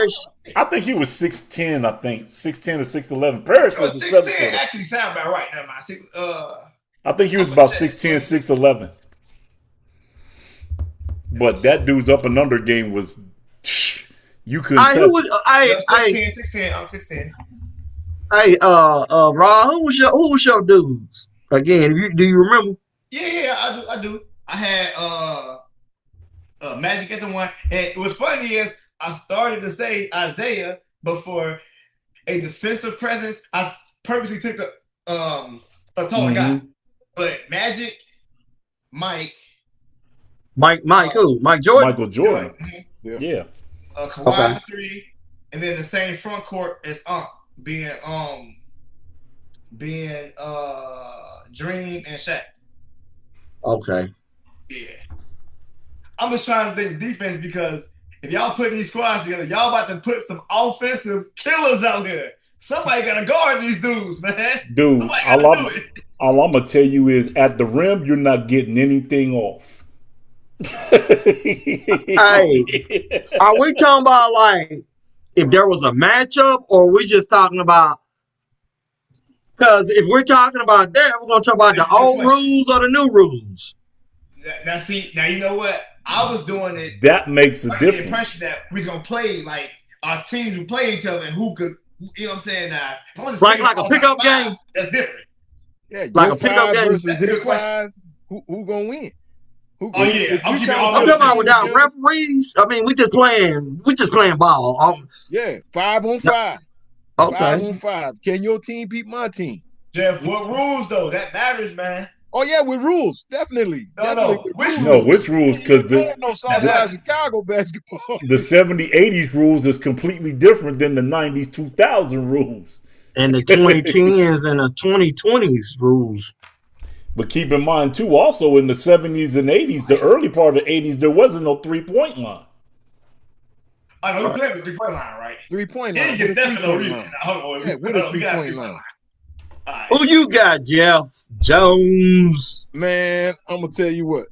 I think he was 6'10", 6'10" or 6'11". Parrish was a 7-footer. Actually sound about right. Never mind. I think he was about 6'10", 6'11". But that dude's up and under game was, you couldn't touch it. 6'10". I'm 6'10". Hey, Rob, who was your dudes? Again, do you remember? Yeah, I do. I had Magic at the 1. And what's funny is I started to say Isaiah, but for a defensive presence, I purposely took a taller guy. But Magic, Mike who? Mike Jordan? Michael Jordan. Yeah. Kawhi the 3, and then the same front court as being Dream and Shaq. Okay. Yeah. I'm just trying to think defense because if y'all putting these squads together, y'all about to put some offensive killers out here. Somebody gotta guard these dudes, man. Dude, all I'm gonna tell you is at the rim, you're not getting anything off. Hey, are we talking about like if there was a matchup, or are we just talking about? Because if we're talking about that, we're gonna talk about the old rules or the new rules. Now you know what? I was doing it. That makes a difference. The impression that we're gonna play like our teams would play each other and who could, you know what I'm saying? Like a pickup game. That's different. Yeah, like a pickup game versus this 5. Who gonna win? I'm talking about without referees. I mean, we just playing ball. Yeah, 5 on 5. Okay. 5 on 5. Can your team beat my team? Jeff, what rules though? That matters, man. Oh yeah, with rules, definitely. Which rules? Because no Southside Chicago basketball. The 70s, 80s rules is completely different than the 90s, 2000 rules, and the 2010s and the 2020s rules. But keep in mind too, also in the 70s and 80s, the early part of the 80s, there wasn't no 3-point line. I know we played with 3-point line, right? 3-point line. With a 3-point line. Right. Who you got, Jeff Jones? Man, I'm gonna tell you what.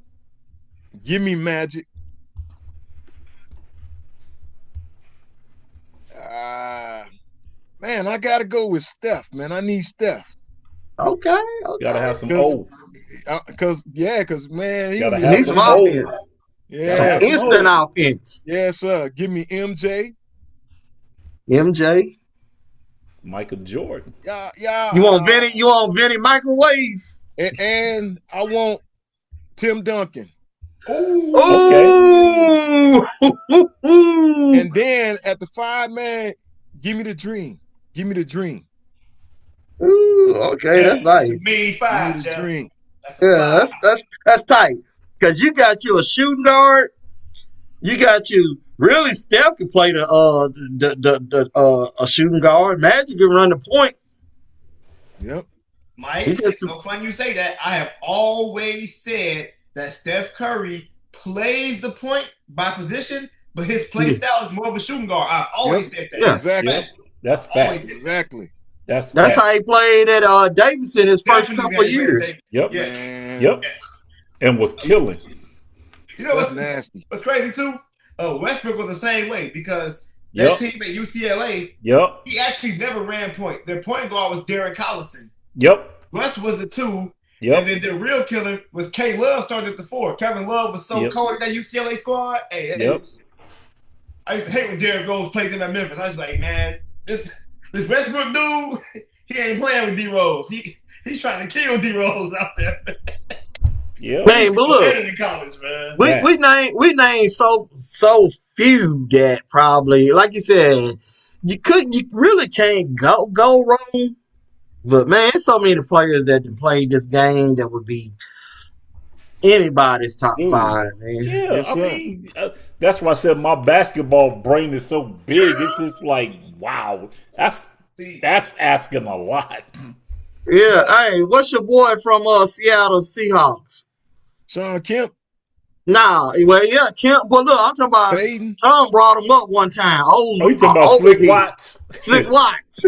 Give me Magic. Man, I gotta go with Steph. Man, I need Steph. Okay. Gotta have some old. Because man, he needs some offense. Yeah, some instant offense. Yes, sir. Give me MJ. Michael Jordan. Yeah. You want Vinny? You want Vinny microwave? And I want Tim Duncan. Ooh. Okay. And then at the 5 man, give me the Dream. Ooh, okay, that's nice. Me 5, Jeff. Dream. That's tight. Because you got you a shooting guard. You got you. Really, Steph can play a shooting guard. Magic can run the point. Yep. Mike, it's so fun you say that. I have always said that Steph Curry plays the point by position, but his play style is more of a shooting guard. I've always said that. Yeah, exactly. Yep. That's fact. Exactly. That's how he played at Davidson his first couple of years. Yep. Man. Yep. And was killing. You know what's nasty? What's crazy too? Westbrook was the same way because that team at UCLA, he actually never ran point. Their point guard was Darren Collison. Yep. West was the 2. Yep. And then the real killer was K Love started at the 4. Kevin Love was so cold in that UCLA squad. Hey, I used to hate when Derrick Rose played in that Memphis. I was like, man, this Westbrook dude, he ain't playing with D Rose. He's trying to kill D Rose out there. Yeah, man, but look, in college, man. We named so few that probably, like you said, you really can't go wrong. But man, so many players that played this game that would be anybody's top 5, man. Yeah, yes, I mean, that's why I said my basketball brain is so big. It's just like, wow, that's asking a lot. Yeah, hey, what's your boy from Seattle Seahawks? Sean Kemp. Nah, well, yeah, Kemp. But look, I'm talking about Payton. Tom brought him up one time. You talking about Slick Watts? Slick Watts.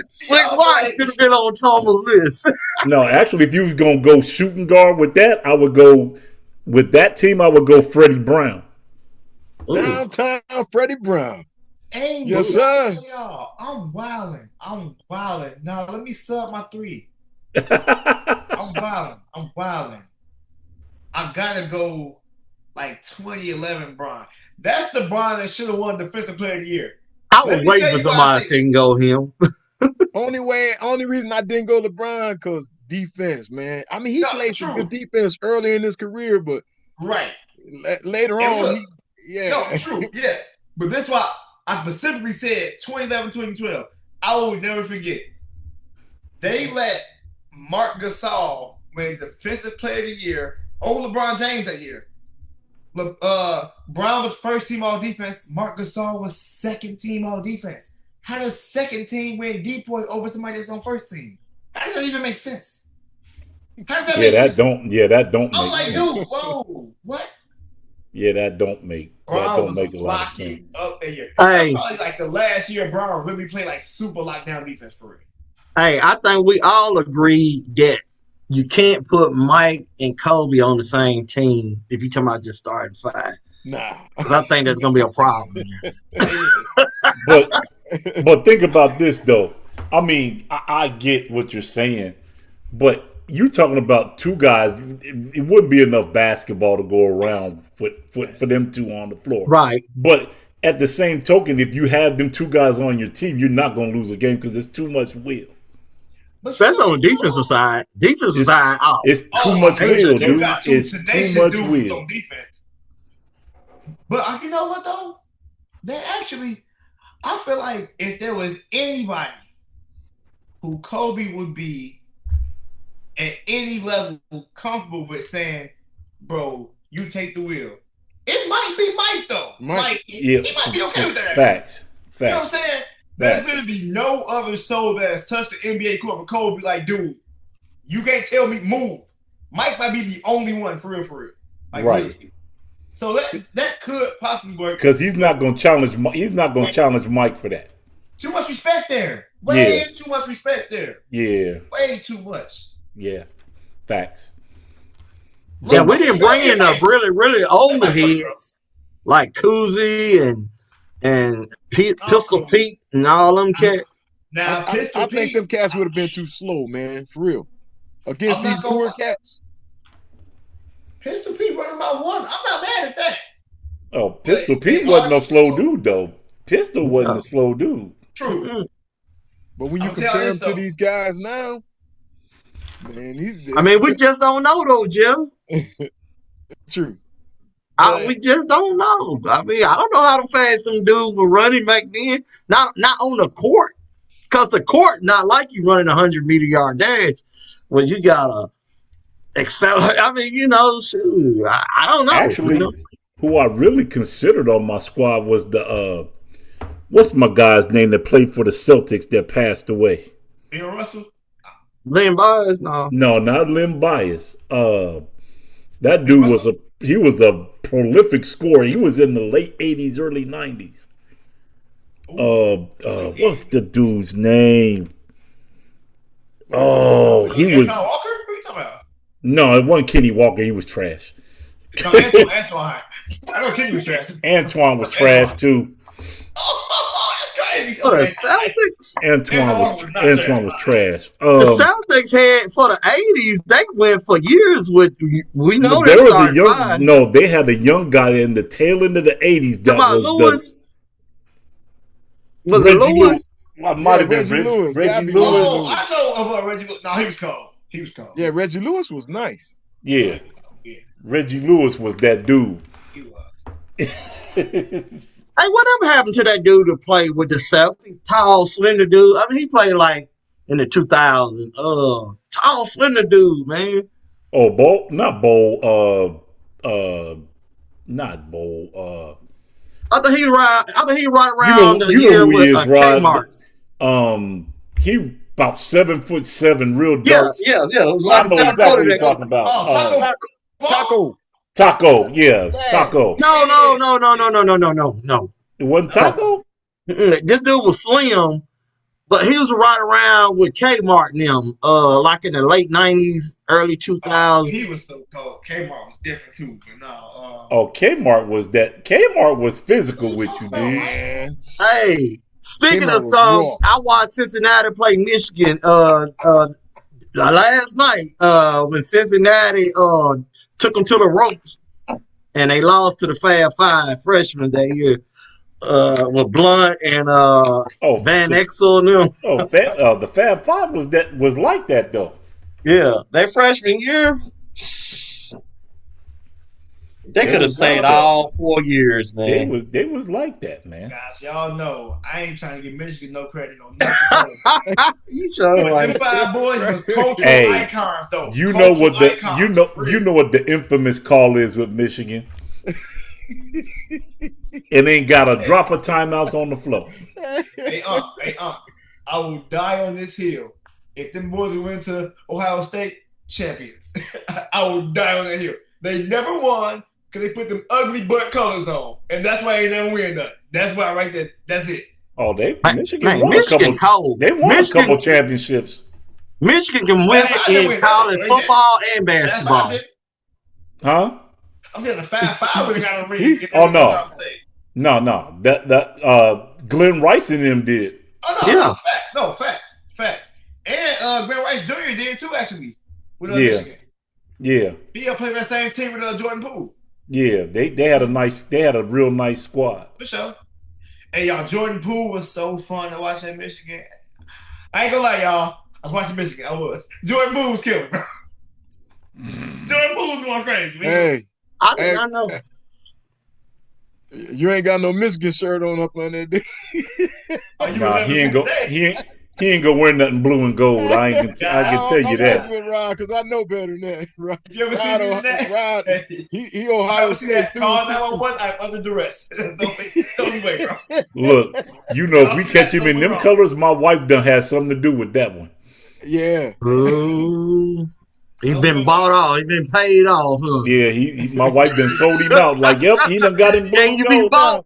Slick Watts could have been on Thomas' list. No, actually, if you was gonna go shooting guard with that, I would go with that team. I would go Freddie Brown. Downtown Freddie Brown. Hey, yes, sir. Y'all, I'm wilding. Now let me sub my 3. I'm wilding. I gotta go like 2011 Bron. That's the Bron that should have won Defensive Player of the Year. I was waiting for somebody to go him. Only reason I didn't go LeBron because defense, man. I mean, he No, played some true. good defense early in his career, but Right. later And on, look, yeah. No, true, yes. But that's why I specifically said 2011, 2012. I will never forget. They let Mark Gasol win Defensive Player of the Year over LeBron James that year. Brown was first team all defense. Mark Gasol was second team all defense. How does second team win D-point over somebody that's on first team? How does that even make sense? How does that make sense? That don't I'm make like, sense. dude, whoa, what? Yeah, that don't make a lot of sense. Up there. Hey. That's probably like the last year Brown really played like super lockdown defense for real. Hey, I think we all agree that you can't put Mike and Kobe on the same team if you're talking about just starting five. Nah. Because I think that's going to be a problem. But think about this, though. I mean, I get what you're saying, but you talking about two guys. It wouldn't be enough basketball to go around for them two on the floor. Right. But at the same token, if you have them two guys on your team, you're not going to lose a game because there's too much will. Especially on the defensive side. Defensive side, it's too much will, dude. It's too much will. On defense. But you know what, though? They actually, I feel like if there was anybody who Kobe would be at any level comfortable with saying, bro, you take the wheel. It might be Mike, though. Mike, he might be okay with that. Facts. You know what I'm saying? There's literally no other soul that has touched the NBA court but Kobe be like, dude, you can't tell me move. Mike might be the only one for real. Like, right. Literally. So that could possibly work. Because he's not going to challenge. He's not going to challenge Mike for that. Too much respect there. Way too much respect there. Yeah. Way too much. Yeah. Facts. Yeah, we didn't bring in the really, really old heads like Kuzi and Pistol Pete and all them cats. Now, I think them cats would have been too slow, man. For real. Against these newer cats. Pistol Pete running about one. I'm not mad at that. Oh, Pistol Pete wasn't no slow dude, though. Pistol wasn't a slow dude. True. But when you compare him to these guys now, man, we just don't know, though, Jill. True. We just don't know. I mean, I don't know how fast them dudes were running back then. Not on the court. Because the court, not like you running 100-meter yard dash when you got to accelerate. I mean, shoot, I don't know. Actually, who I really considered on my squad was the, what's my guy's name that played for the Celtics that passed away? Bill Russell? Len Bias? No. No, not Len Bias. That dude was a prolific scorer. He was in the late 80s, early 90s. What's the dude's name? Oh, he was. Walker? What are you talking about? No, it wasn't Kenny Walker. He was trash. No, Antoine. I know Kenny was trash. Antoine was trash too. Oh, that's crazy. For the Celtics? Antoine was trash. The Celtics had, for the 80s, they went for years with, we know there they was started a young, five. no, they had a young guy in the tail end of the 80s that was Lewis. Was it Lewis? It might have been Reggie Lewis. Reggie Lewis. Lewis. I know of Reggie Lewis. No, he was cold. Yeah, Reggie Lewis was nice. Yeah. Reggie Lewis was that dude. He was. Hey, whatever happened to that dude who played with the Celtics? Tall, slender dude. I mean, he played like in the 2000s. Tall, slender dude, man. Oh, Bowl? Not Bowl. Not Bowl. I think he right around the year with Kmart. He about 7'7", real dark. Yeah. I know exactly what you're talking about. Taco, yeah, Taco. No. It wasn't Taco? This dude was slim, but he was right around with Kmart and them, like in the late 90s, early 2000s. He was so cold. Kmart was different too, but no. Kmart was that. Kmart was physical with you, dude. Man. Hey, speaking Kmart of something, raw. I watched Cincinnati play Michigan last night when Cincinnati took them to the ropes, and they lost to the Fab Five freshmen that year with Blunt and Van Exel and them. The Fab Five was like that though. Yeah, their freshman year, they could have stayed all 4 years, man. They was like that, man. Guys, y'all know I ain't trying to give Michigan no credit on nothing. You sure But like them 5 boys was cultural icons, though. You know what Cultural you know what the infamous call is with Michigan. It ain't got a drop of timeouts on the floor. Hey, I will die on this hill. If them boys went to Ohio State, champions. I will die on that hill. They never won because they put them ugly butt colors on. And that's why they never win nothing. That's why right there, that's it. Oh, Michigan won Michigan a couple. They won a couple championships. Michigan can win it in college football and basketball. Huh? I'm saying the 5-5 would have got a ring. Oh no. No. That Glenn Rice and them did. Oh no, yeah. Facts. No, facts. And Glenn Rice Jr. did too, actually, with Michigan. Yeah. He played that same team with Jordan Poole. Yeah, they had a real nice squad. For sure. Hey y'all, Jordan Poole was so fun to watch at Michigan. I ain't gonna lie, y'all. I was watching Michigan. I was. Jordan Poole was killing, bro. Jordan Poole was going crazy, man. Hey. I know. You ain't got no Michigan shirt on up on that. He ain't gonna wear nothing blue and gold. I can tell you that. With Rod because I know better than that. Rod, you ever seen that? Rod, he Ohio State. Call 911. I'm under duress. Don't way, bro. Look, if we catch him in them colors, my wife done has something to do with that one. Yeah. He's been bought off. He's been paid off. Huh? Yeah, my wife done sold him out. Like, yep, he done got him blue. Can you be bought?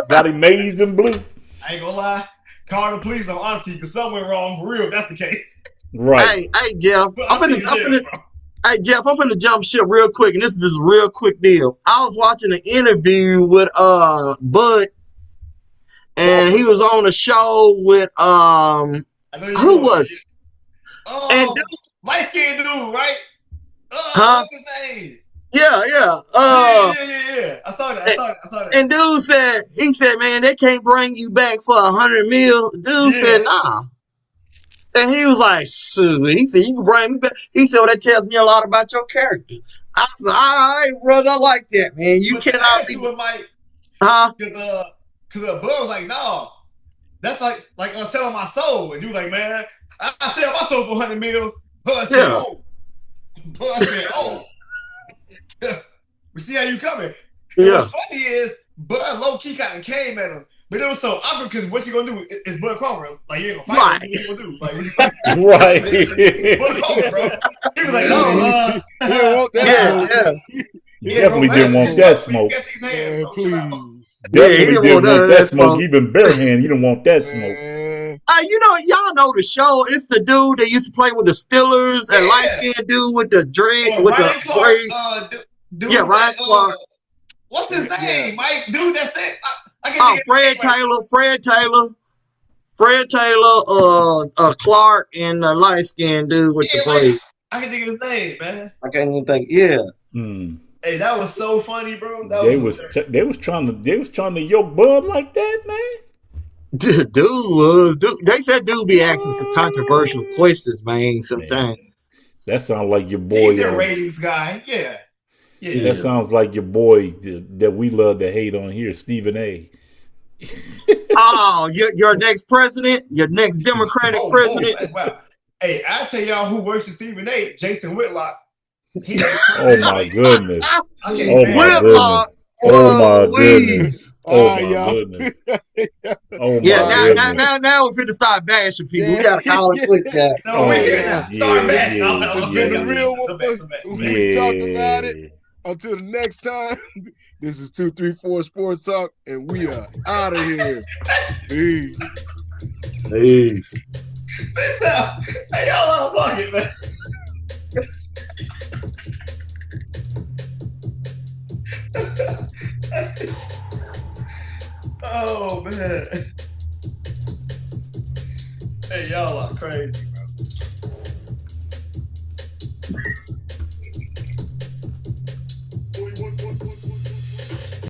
Got him maize and blue. I ain't gonna lie. Call the police on auntie because something went wrong for real. If that's the case. Right. Hey, Jeff. I'm finna jump ship real quick, and this is just a real quick deal. I was watching an interview with Bud, and he was on a show with who was it? Oh, and light skinned dude, right? Huh? What's his name? Yeah. Yeah. I saw that. And dude said, man, they can't bring you back for $100 million. Dude said, nah. And he was like, shoot. He said, you can bring me back. He said, well, that tells me a lot about your character. I said, all right, brother, I like that, man. You cannot be. Huh? Because Bud was like, no. That's like selling my soul. And you like, man, I sell my soul for $100 million. Bud said, oh. We see how you coming. Yeah. What's funny is Bud low key kind of came at him, but it was so awkward because what you gonna do is Bud Crawford. Like you ain't gonna fight him. What you gonna do? Like, right. Bud Crawford, bro. He was like, no, he didn't want that. He definitely didn't want that smoke. Yeah, please. Definitely didn't want that smoke. Even barehand, you didn't want that smoke. Y'all know the show. It's the dude that used to play with the Steelers and light-skinned dude with the dread, with Ryan the Clark, dude, Ryan Clark. What's his name, Mike? Dude, that's it. Fred Taylor, Clark, and the light-skinned dude with the braid. I can think of his name, man. I can't even think. Yeah. Hey, that was so funny, bro. They was trying to yoke Bud like that, man. Dude, they said dude be asking some controversial questions, man. Sometimes that sounds like your boy. He's their ratings guy, yeah. That sounds like your boy that we love to hate on here, Stephen A. Oh, your next president, your next Democratic president. Wow. Hey, I tell y'all who works with Stephen A. Jason Whitlock. Oh my goodness! Whitlock. Oh my goodness! Oh my goodness! Oh my now we're finna start bashing people. We gotta call it quick now. Start bashing. It's been the real one. We talked about it. Until the next time, this is 234 Sports Talk, and we are out of here. Peace. Hey, y'all on it, man. Oh man. Hey, y'all are crazy.